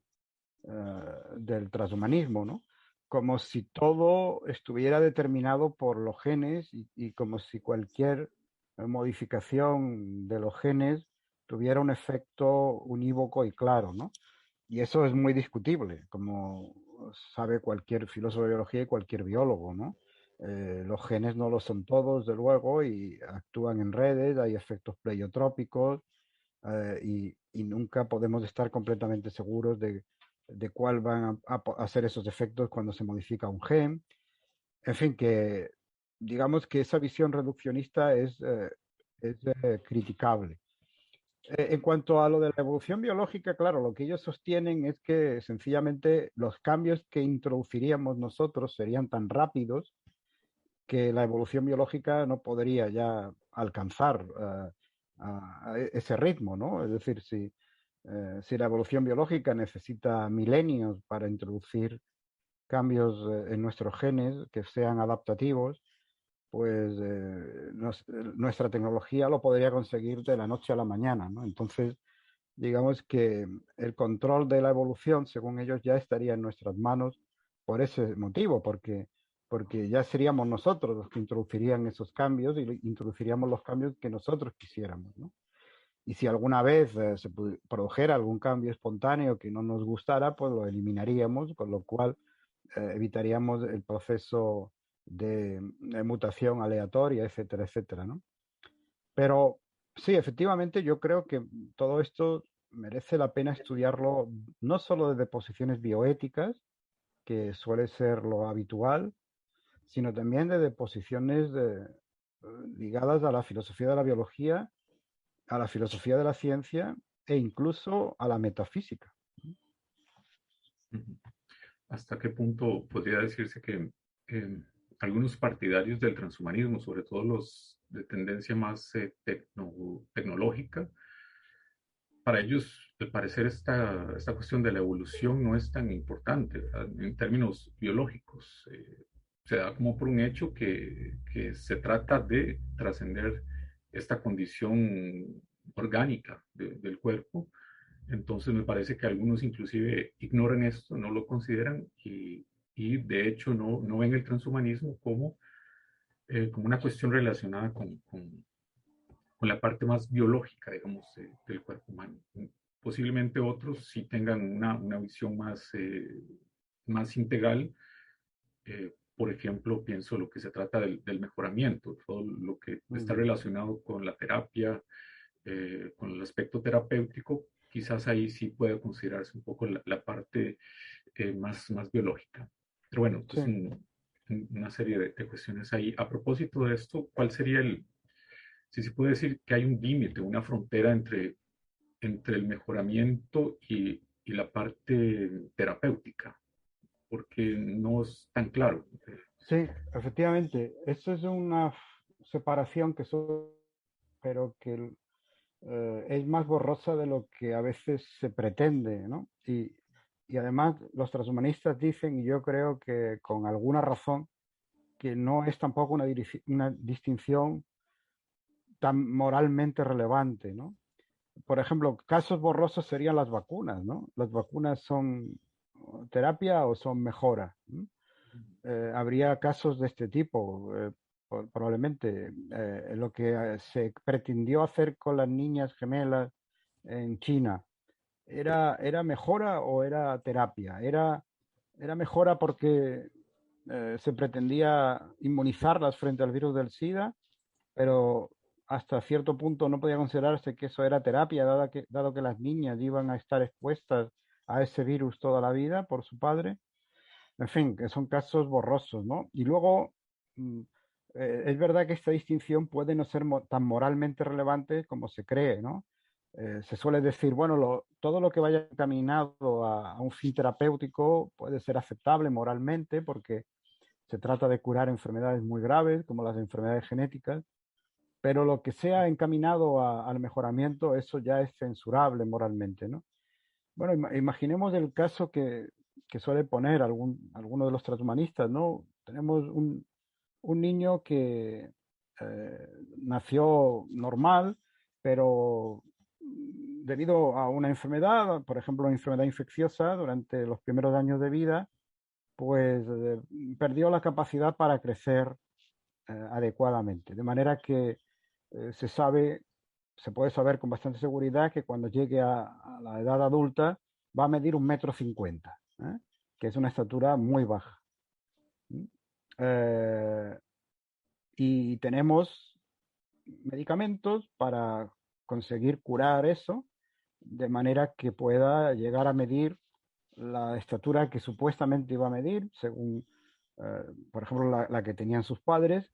transhumanismo, ¿no? Como si todo estuviera determinado por los genes y como si cualquier modificación de los genes tuviera un efecto unívoco y claro, ¿no? Y eso es muy discutible, como sabe cualquier filósofo de biología y cualquier biólogo, ¿no? Los genes no lo son todos, de luego, y actúan en redes, hay efectos pleiotrópicos, y nunca podemos estar completamente seguros de cuál van a ser esos efectos cuando se modifica un gen. En fin, que digamos que esa visión reduccionista es criticable. En cuanto a lo de la evolución biológica, claro, lo que ellos sostienen es que sencillamente los cambios que introduciríamos nosotros serían tan rápidos que la evolución biológica no podría ya alcanzar a ese ritmo, ¿no? Es decir, si la evolución biológica necesita milenios para introducir cambios en nuestros genes que sean adaptativos, pues nuestra tecnología lo podría conseguir de la noche a la mañana, ¿no? Entonces, digamos que el control de la evolución, según ellos, ya estaría en nuestras manos por ese motivo, porque ya seríamos nosotros los que introducirían esos cambios y introduciríamos los cambios que nosotros quisiéramos, ¿no? Y si alguna vez se produjera algún cambio espontáneo que no nos gustara, pues lo eliminaríamos, con lo cual evitaríamos el proceso de mutación aleatoria, etcétera, etcétera, ¿no? Pero sí, efectivamente, yo creo que todo esto merece la pena estudiarlo no solo desde posiciones bioéticas, que suele ser lo habitual, sino también desde posiciones ligadas a la filosofía de la biología, a la filosofía de la ciencia e incluso a la metafísica. Ujú. ¿Hasta qué punto podría decirse que algunos partidarios del transhumanismo, sobre todo los de tendencia más tecnológica, para ellos, al parecer, esta cuestión de la evolución no es tan importante, ¿verdad? En términos biológicos? Se da como por un hecho que se trata de trascender esta condición orgánica del cuerpo. Entonces me parece que algunos inclusive ignoran esto, no lo consideran y de hecho no ven el transhumanismo como una cuestión relacionada con la parte más biológica, digamos, del cuerpo humano. Posiblemente otros sí tengan una visión más integral, por ejemplo, pienso lo que se trata del mejoramiento, todo lo que está relacionado con la terapia, con el aspecto terapéutico, quizás ahí sí puede considerarse un poco la parte más biológica. Pero bueno, Sí. es una serie de cuestiones ahí. A propósito de esto, ¿cuál sería si se puede decir que hay un límite, una frontera entre el mejoramiento y la parte terapéutica? Porque no es tan claro. Sí, efectivamente. Esto es una separación pero que es más borrosa de lo que a veces se pretende, ¿no? Y además los transhumanistas dicen, y yo creo que con alguna razón, que no es tampoco una distinción tan moralmente relevante, ¿no? Por ejemplo, casos borrosos serían las vacunas, ¿no? Las vacunas son terapia o son mejora, ¿no? Habría casos de este tipo, probablemente. Lo que se pretendió hacer con las niñas gemelas en China, ¿era mejora o era terapia? Era mejora porque se pretendía inmunizarlas frente al virus del SIDA, pero hasta cierto punto no podía considerarse que eso era terapia, dado que las niñas iban a estar expuestas a ese virus toda la vida por su padre. En fin, que son casos borrosos, ¿no? Y luego, mm, es verdad que esta distinción puede no ser tan moralmente relevante como se cree, ¿no? Se suele decir, bueno, todo lo que vaya encaminado a un fin terapéutico puede ser aceptable moralmente porque se trata de curar enfermedades muy graves, como las enfermedades genéticas, pero lo que sea encaminado al mejoramiento, eso ya es censurable moralmente, ¿no? Bueno, imaginemos el caso que suele poner alguno de los transhumanistas, ¿no? Tenemos un niño que nació normal, pero debido a una enfermedad, por ejemplo, una enfermedad infecciosa durante los primeros años de vida, pues perdió la capacidad para crecer adecuadamente. De manera que se puede saber con bastante seguridad que cuando llegue a la edad adulta va a medir 1,50 m, que es una estatura muy baja. Eh, y tenemos medicamentos para conseguir curar eso, de manera que pueda llegar a medir la estatura que supuestamente iba a medir, según, por ejemplo, la que tenían sus padres,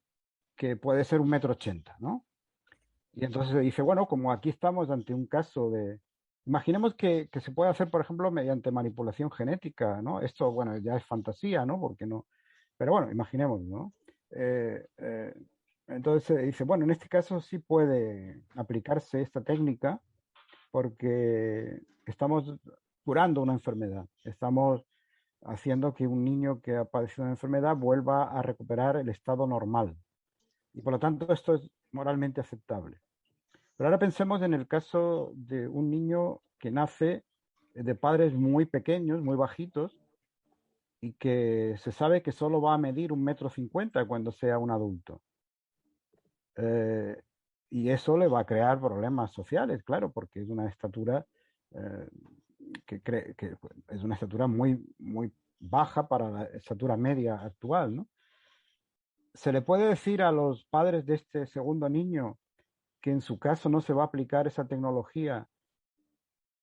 que puede ser 1,80 m, ¿no? Y entonces se dice, bueno, como aquí estamos ante un caso de... Imaginemos que se puede hacer, por ejemplo, mediante manipulación genética, ¿no? Esto, bueno, ya es fantasía, ¿no? Porque no... Pero bueno, imaginemos, ¿no? Eh, eh, entonces se dice, bueno, en este caso sí puede aplicarse esta técnica porque estamos curando una enfermedad, estamos haciendo que un niño que ha padecido una enfermedad vuelva a recuperar el estado normal. Y por lo tanto esto es moralmente aceptable. Pero ahora pensemos en el caso de un niño que nace de padres muy pequeños, muy bajitos, y que se sabe que solo va a medir 1,50 m cuando sea un adulto. Eh, y eso le va a crear problemas sociales, claro, porque es una estatura eh, que es una estatura muy, muy baja para la estatura media actual, ¿no? Se le puede decir a los padres de este segundo niño que en su caso no se va a aplicar esa tecnología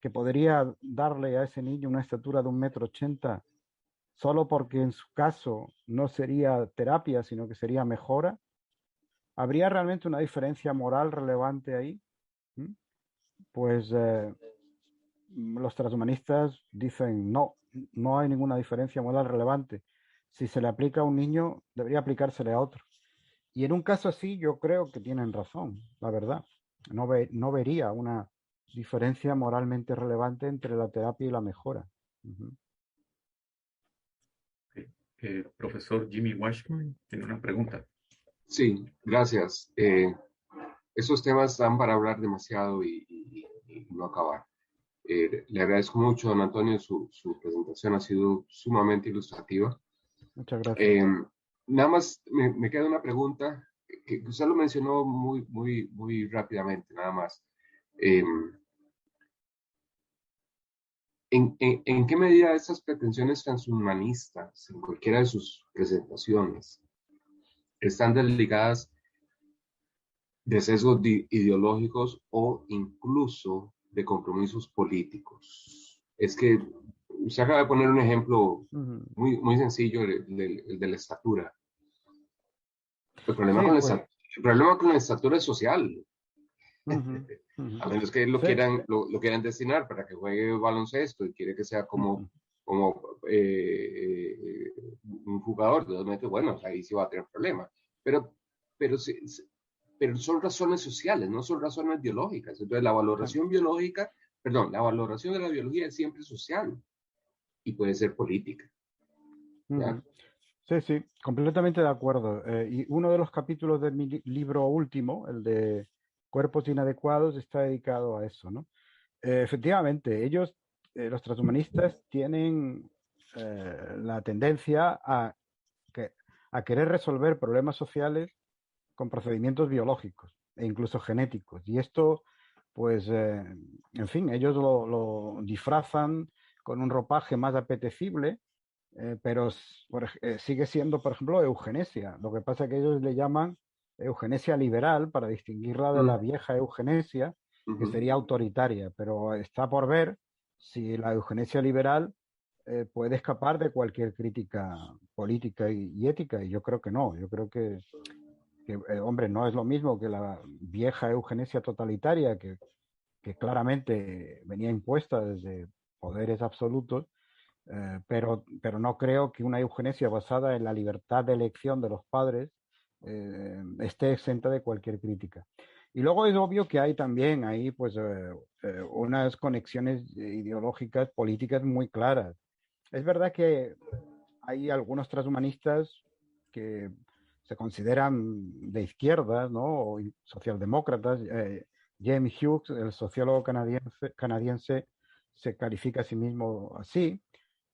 que podría darle a ese niño una estatura de 1,80 m, solo porque en su caso no sería terapia, sino que sería mejora. ¿Habría realmente una diferencia moral relevante ahí? ¿Mm? Pues los transhumanistas dicen no, no hay ninguna diferencia moral relevante. Si se le aplica a un niño, debería aplicársele a otro. Y en un caso así, yo creo que tienen razón, la verdad. No vería una diferencia moralmente relevante entre la terapia y la mejora. Ujú. Profesor Jimmy Washburn tiene una pregunta. Sí, gracias. Esos temas dan para hablar demasiado y no acabar. Le agradezco mucho, don Antonio, su presentación ha sido sumamente ilustrativa. Muchas gracias. Nada más me queda una pregunta que usted lo mencionó muy rápidamente, nada más. ¿En qué medida estas pretensiones transhumanistas, en cualquiera de sus presentaciones, están desligadas de sesgos ideológicos o incluso de compromisos políticos? Es que usted acaba de poner un ejemplo muy sencillo, el de la estatura. El problema, Sí, con la pues. el problema con la estatura es social. Ujú, A menos que lo sí, quieran, lo quieran destinar para que juegue baloncesto y quiere que sea un jugador de 2 metros, bueno, ahí sí va a tener problemas. Pero, pero, pero son razones sociales, no son razones biológicas. Entonces, la valoración biológica, perdón, la valoración de la biología es siempre social y puede ser política. ¿Ya? sí, sí, completamente de acuerdo. Y uno de los capítulos de mi libro último, el de Cuerpos Inadecuados, está dedicado a eso, ¿no? Efectivamente, ellos, los transhumanistas, tienen la tendencia que- a querer resolver problemas sociales con procedimientos biológicos e incluso genéticos. Y esto, pues, en fin, ellos lo disfrazan con un ropaje más apetecible, pero sigue siendo, por ejemplo, eugenesia. Lo que pasa es que ellos le llaman eugenesia liberal para distinguirla de la Mm, vieja eugenesia, que ujú. sería autoritaria, pero está por ver si la eugenesia liberal puede escapar de cualquier crítica política y ética, y yo creo que no. Yo creo que, hombre, no es lo mismo que la vieja eugenesia totalitaria que claramente venía impuesta desde poderes absolutos, pero no creo que una eugenesia basada en la libertad de elección de los padres esté exenta de cualquier crítica. Y luego es obvio que hay también ahí pues unas conexiones ideológicas, políticas muy claras. Es verdad que hay algunos transhumanistas que se consideran de izquierdas, ¿no? O socialdemócratas. James Hughes, el sociólogo canadiense, se califica a sí mismo así,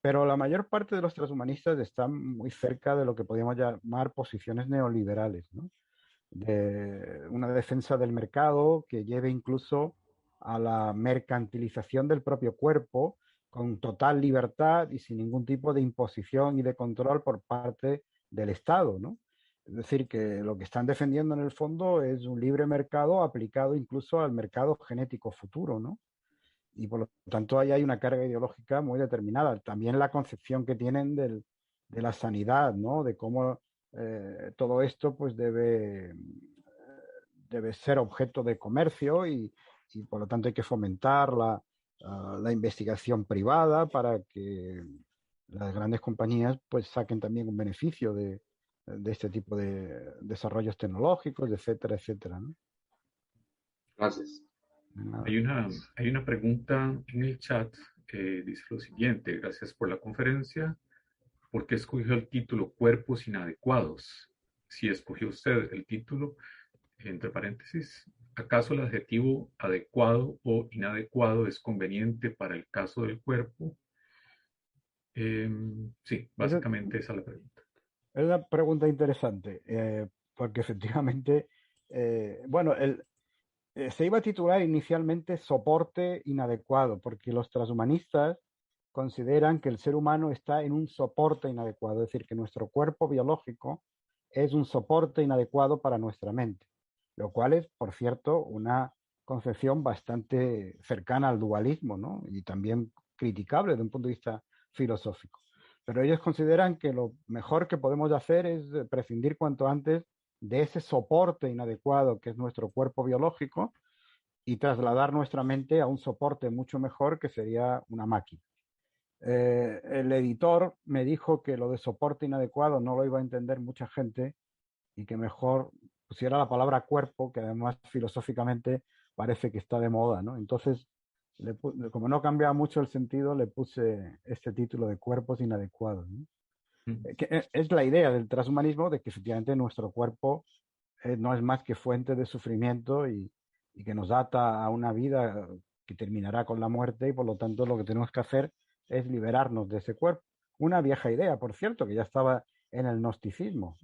pero la mayor parte de los transhumanistas están muy cerca de lo que podríamos llamar posiciones neoliberales, ¿no? De una defensa del mercado que lleve incluso a la mercantilización del propio cuerpo con total libertad y sin ningún tipo de imposición y de control por parte del Estado, ¿no? Es decir, que lo que están defendiendo en el fondo es un libre mercado aplicado incluso al mercado genético futuro, ¿no? Y por lo tanto ahí hay una carga ideológica muy determinada. También la concepción que tienen de la sanidad, ¿no? De cómo todo esto pues debe ser objeto de comercio y por lo tanto hay que fomentar la investigación privada para que las grandes compañías pues saquen también un beneficio de este tipo de desarrollos tecnológicos, etcétera, etcétera, ¿no? Gracias. Nada. Hay una pregunta en el chat que dice lo siguiente: gracias por la conferencia. ¿Por qué escogió el título Cuerpos Inadecuados? Si escogió usted el título, entre paréntesis, ¿acaso el adjetivo adecuado o inadecuado es conveniente para el caso del cuerpo? Sí, Esa básicamente esa es la pregunta. es una pregunta interesante, porque efectivamente, bueno, se iba a titular inicialmente Soporte inadecuado, porque los transhumanistas consideran que el ser humano está en un soporte inadecuado, es decir, que nuestro cuerpo biológico es un soporte inadecuado para nuestra mente, lo cual es, por cierto, una concepción bastante cercana al dualismo, ¿no? Y también criticable desde un punto de vista filosófico. Pero ellos consideran que lo mejor que podemos hacer es prescindir cuanto antes de ese soporte inadecuado que es nuestro cuerpo biológico y trasladar nuestra mente a un soporte mucho mejor que sería una máquina. El editor me dijo que lo de soporte inadecuado no lo iba a entender mucha gente y que mejor pusiera la palabra cuerpo, que además filosóficamente parece que está de moda, ¿no? Entonces, como no cambia mucho el sentido, le puse este título de Cuerpos Inadecuados, ¿no? Es la idea del transhumanismo de que efectivamente nuestro cuerpo no es más que fuente de sufrimiento y que nos ata a una vida que terminará con la muerte y por lo tanto lo que tenemos que hacer es liberarnos de ese cuerpo. Una vieja idea, por cierto, que ya estaba en el gnosticismo.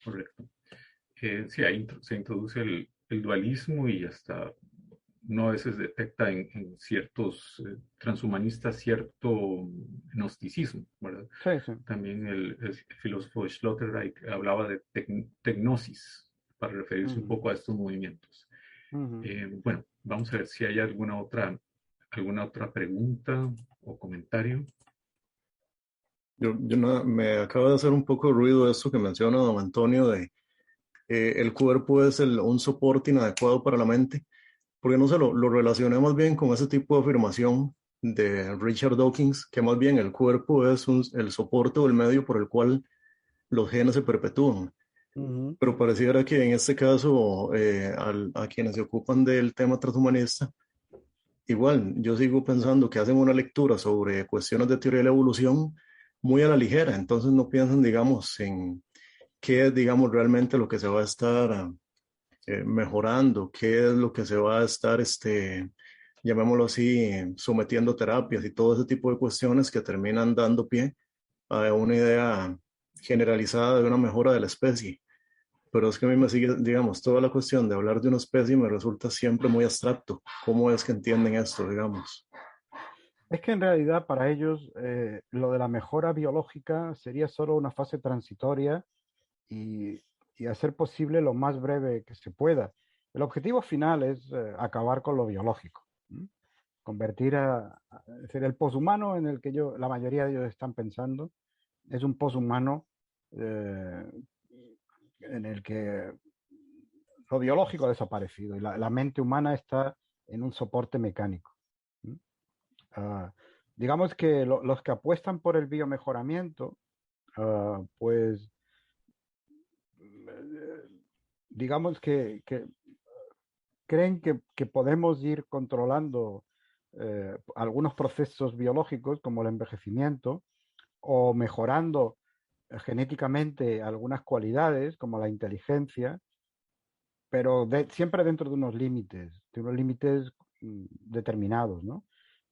Correcto. Sí, ahí se introduce el dualismo y hasta uno a veces detecta en ciertos transhumanistas cierto gnosticismo, ¿verdad? Sí, sí. También el filósofo Sloterdijk hablaba de tecnosis para referirse un Ujú, poco a estos movimientos. ujú. Bueno, vamos a ver si hay alguna otra pregunta o comentario. Me acaba de hacer un poco de ruido esto que menciona don Antonio de el cuerpo es un soporte inadecuado para la mente, porque no se lo relacioné más bien con ese tipo de afirmación de Richard Dawkins, que más bien el cuerpo es el soporte o el medio por el cual los genes se perpetúan. Ujú. Pero pareciera que en este caso, a quienes se ocupan del tema transhumanista, igual yo sigo pensando que hacen una lectura sobre cuestiones de teoría de la evolución muy a la ligera, entonces no piensan, digamos, en qué es, digamos, realmente lo que se va a estar mejorando, qué es lo que se va a estar, llamémoslo así, sometiendo a terapias y todo ese tipo de cuestiones que terminan dando pie a una idea generalizada de una mejora de la especie. Pero es que a mí me sigue, digamos, toda la cuestión de hablar de una especie me resulta siempre muy abstracto. ¿Cómo es que entienden esto, digamos? Es que en realidad para ellos lo de la mejora biológica sería solo una fase transitoria y, y hacer posible lo más breve que se pueda. El objetivo final es acabar con lo biológico, ¿m? Convertir es decir, el poshumano en el que la mayoría de ellos están pensando es un poshumano eh, en el que lo biológico ha desaparecido y la mente humana está en un soporte mecánico. ¿M? Ah, digamos que los que apuestan por el biomejoramiento, pues digamos que creen que podemos ir controlando algunos procesos biológicos como el envejecimiento o mejorando genéticamente algunas cualidades como la inteligencia, pero siempre dentro de unos límites determinados, ¿no?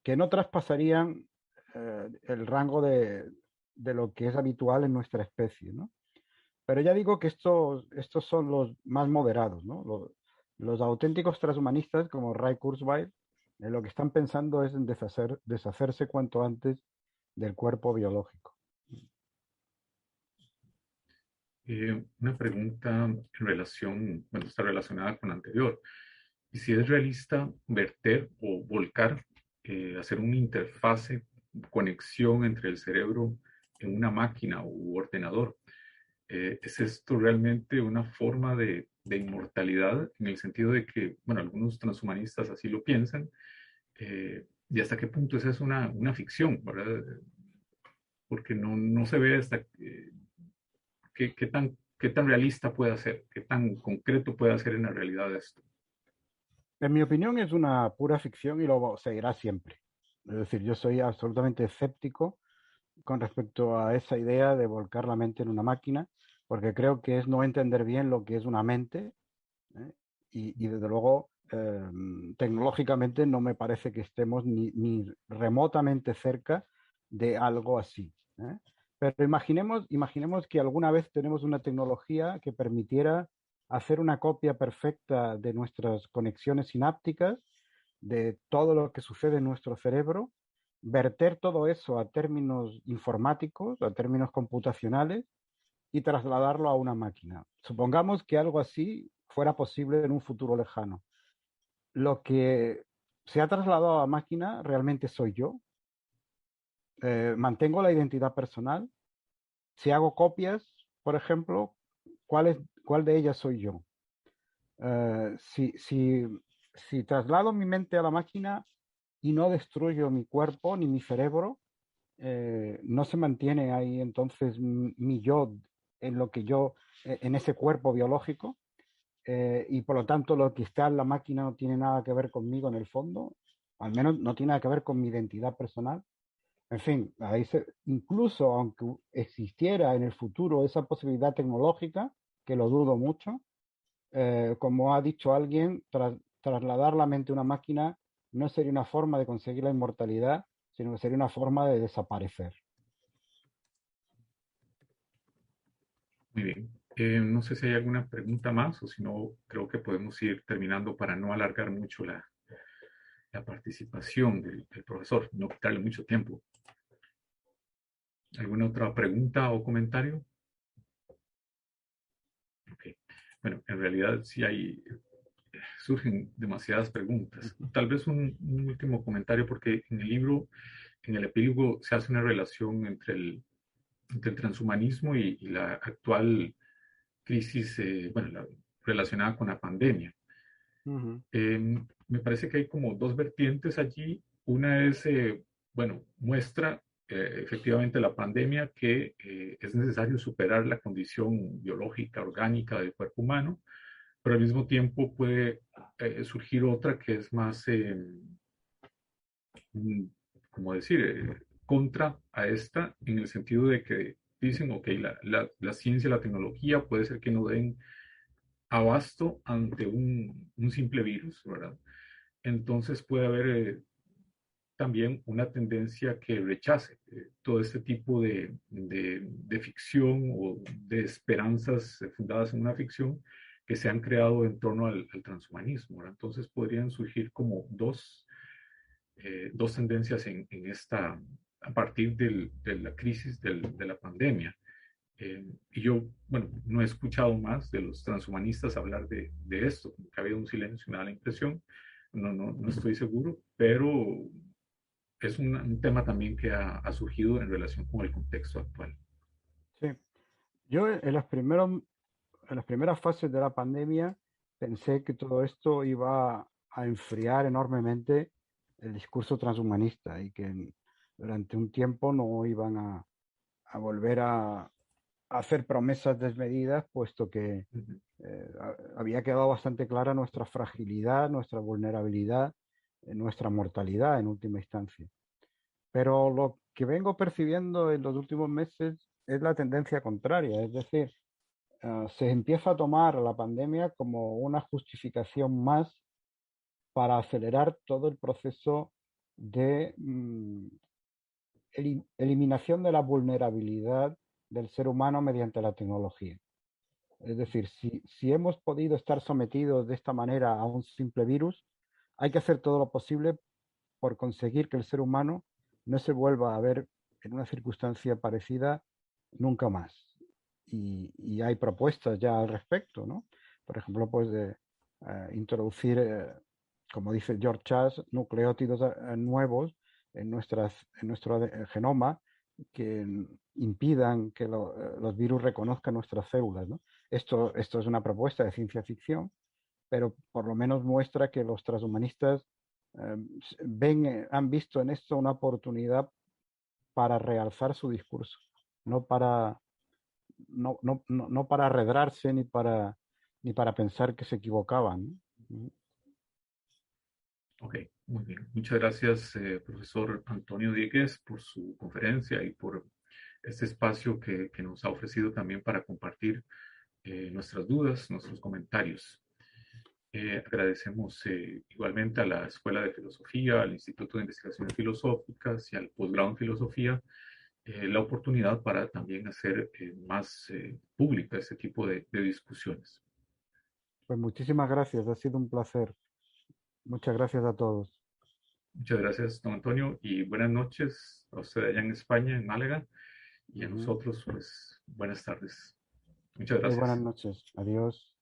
Que no traspasarían el rango de lo que es habitual en nuestra especie, ¿no? Pero ya digo que estos son los más moderados, ¿no? Los auténticos transhumanistas como Ray Kurzweil, lo que están pensando es en deshacerse cuanto antes del cuerpo biológico. Una pregunta en relación, bueno, está relacionada con la anterior. Y si es realista verter o volcar, hacer una interfase, conexión entre el cerebro en una máquina u ordenador. ¿Es esto realmente una forma de inmortalidad en el sentido de que, bueno, algunos transhumanistas así lo piensan? ¿Y hasta qué punto esa es una ficción, ¿verdad? Porque no se ve hasta qué tan realista puede ser, qué tan concreto puede ser en la realidad esto. En mi opinión es una pura ficción y lo seguirá siempre. Es decir, yo soy absolutamente escéptico con respecto a esa idea de volcar la mente en una máquina, porque creo que es no entender bien lo que es una mente, ¿eh? Y desde luego tecnológicamente no me parece que estemos ni remotamente cerca de algo así, ¿eh? Pero imaginemos que alguna vez tenemos una tecnología que permitiera hacer una copia perfecta de nuestras conexiones sinápticas, de todo lo que sucede en nuestro cerebro, verter todo eso a términos informáticos, a términos computacionales y trasladarlo a una máquina. Supongamos que algo así fuera posible en un futuro lejano. Lo que se ha trasladado a la máquina realmente soy yo. Mantengo la identidad personal. Si hago copias, por ejemplo, ¿cuál de ellas soy yo? Eh, si, si, si traslado mi mente a la máquina y no destruyo mi cuerpo ni mi cerebro, no se mantiene ahí entonces mi yo en lo que yo, en ese cuerpo biológico, y por lo tanto lo que está en la máquina no tiene nada que ver conmigo en el fondo, al menos no tiene nada que ver con mi identidad personal. En fin, incluso aunque existiera en el futuro esa posibilidad tecnológica, que lo dudo mucho, como ha dicho alguien, trasladar la mente a una máquina no sería una forma de conseguir la inmortalidad, sino que sería una forma de desaparecer. Muy bien. No sé si hay alguna pregunta más o si no, creo que podemos ir terminando para no alargar mucho la participación del profesor, no quitarle mucho tiempo. ¿Alguna otra pregunta o comentario? Okay. Bueno, en realidad sí surgen demasiadas preguntas. Tal vez un último comentario, porque en el libro, en el epílogo, se hace una relación entre el transhumanismo y la actual crisis, relacionada con la pandemia. Ujú. Me parece que hay como dos vertientes allí. Una es, muestra efectivamente la pandemia que es necesario superar la condición biológica, orgánica del cuerpo humano, pero al mismo tiempo puede surgir otra que es más, mm, como decir, contra a esta, en el sentido de que dicen, ok, la ciencia y la tecnología puede ser que no den abasto ante un simple virus, ¿verdad? Entonces puede haber también una tendencia que rechace todo este tipo de ficción o de esperanzas fundadas en una ficción que se han creado en torno al transhumanismo, ¿verdad? Entonces podrían surgir como dos tendencias a partir de la crisis de la pandemia. Y yo, bueno, no he escuchado más de los transhumanistas hablar de esto, como que ha habido un silencio, me da la impresión, no estoy seguro, pero es un tema también que ha surgido en relación con el contexto actual. Sí. Yo en las primeras fases de la pandemia pensé que todo esto iba a enfriar enormemente el discurso transhumanista y que durante un tiempo no iban a volver a hacer promesas desmedidas, puesto que Ujú. había quedado bastante clara nuestra fragilidad, nuestra vulnerabilidad, nuestra mortalidad en última instancia. Pero lo que vengo percibiendo en los últimos meses es la tendencia contraria, es decir, se empieza a tomar la pandemia como una justificación más para acelerar todo el proceso de eliminación de la vulnerabilidad del ser humano mediante la tecnología. Es decir, si hemos podido estar sometidos de esta manera a un simple virus, hay que hacer todo lo posible por conseguir que el ser humano no se vuelva a ver en una circunstancia parecida nunca más. Y hay propuestas ya al respecto, ¿no? Por ejemplo, pues de introducir, como dice George Chas, nucleótidos nuevos en nuestro genoma que impidan que los virus reconozcan nuestras células, ¿no? Esto es una propuesta de ciencia ficción, pero por lo menos muestra que los transhumanistas eh, han visto en esto una oportunidad para realzar su discurso, no para, no para arredrarse ni para pensar que se equivocaban, ¿no? Ok, muy bien. Muchas gracias, profesor Antonio Díguez, por su conferencia y por este espacio que nos ha ofrecido también para compartir nuestras dudas, nuestros comentarios. Agradecemos igualmente a la Escuela de Filosofía, al Instituto de Investigaciones Filosóficas y al Posgrado en Filosofía la oportunidad para también hacer más pública este tipo de discusiones. Pues muchísimas gracias, ha sido un placer. Muchas gracias a todos. Muchas gracias, don Antonio, y buenas noches a usted allá en España, en Málaga, y a Ujú. nosotros, pues, buenas tardes. Muchas Muy buenas gracias. noches. Adiós.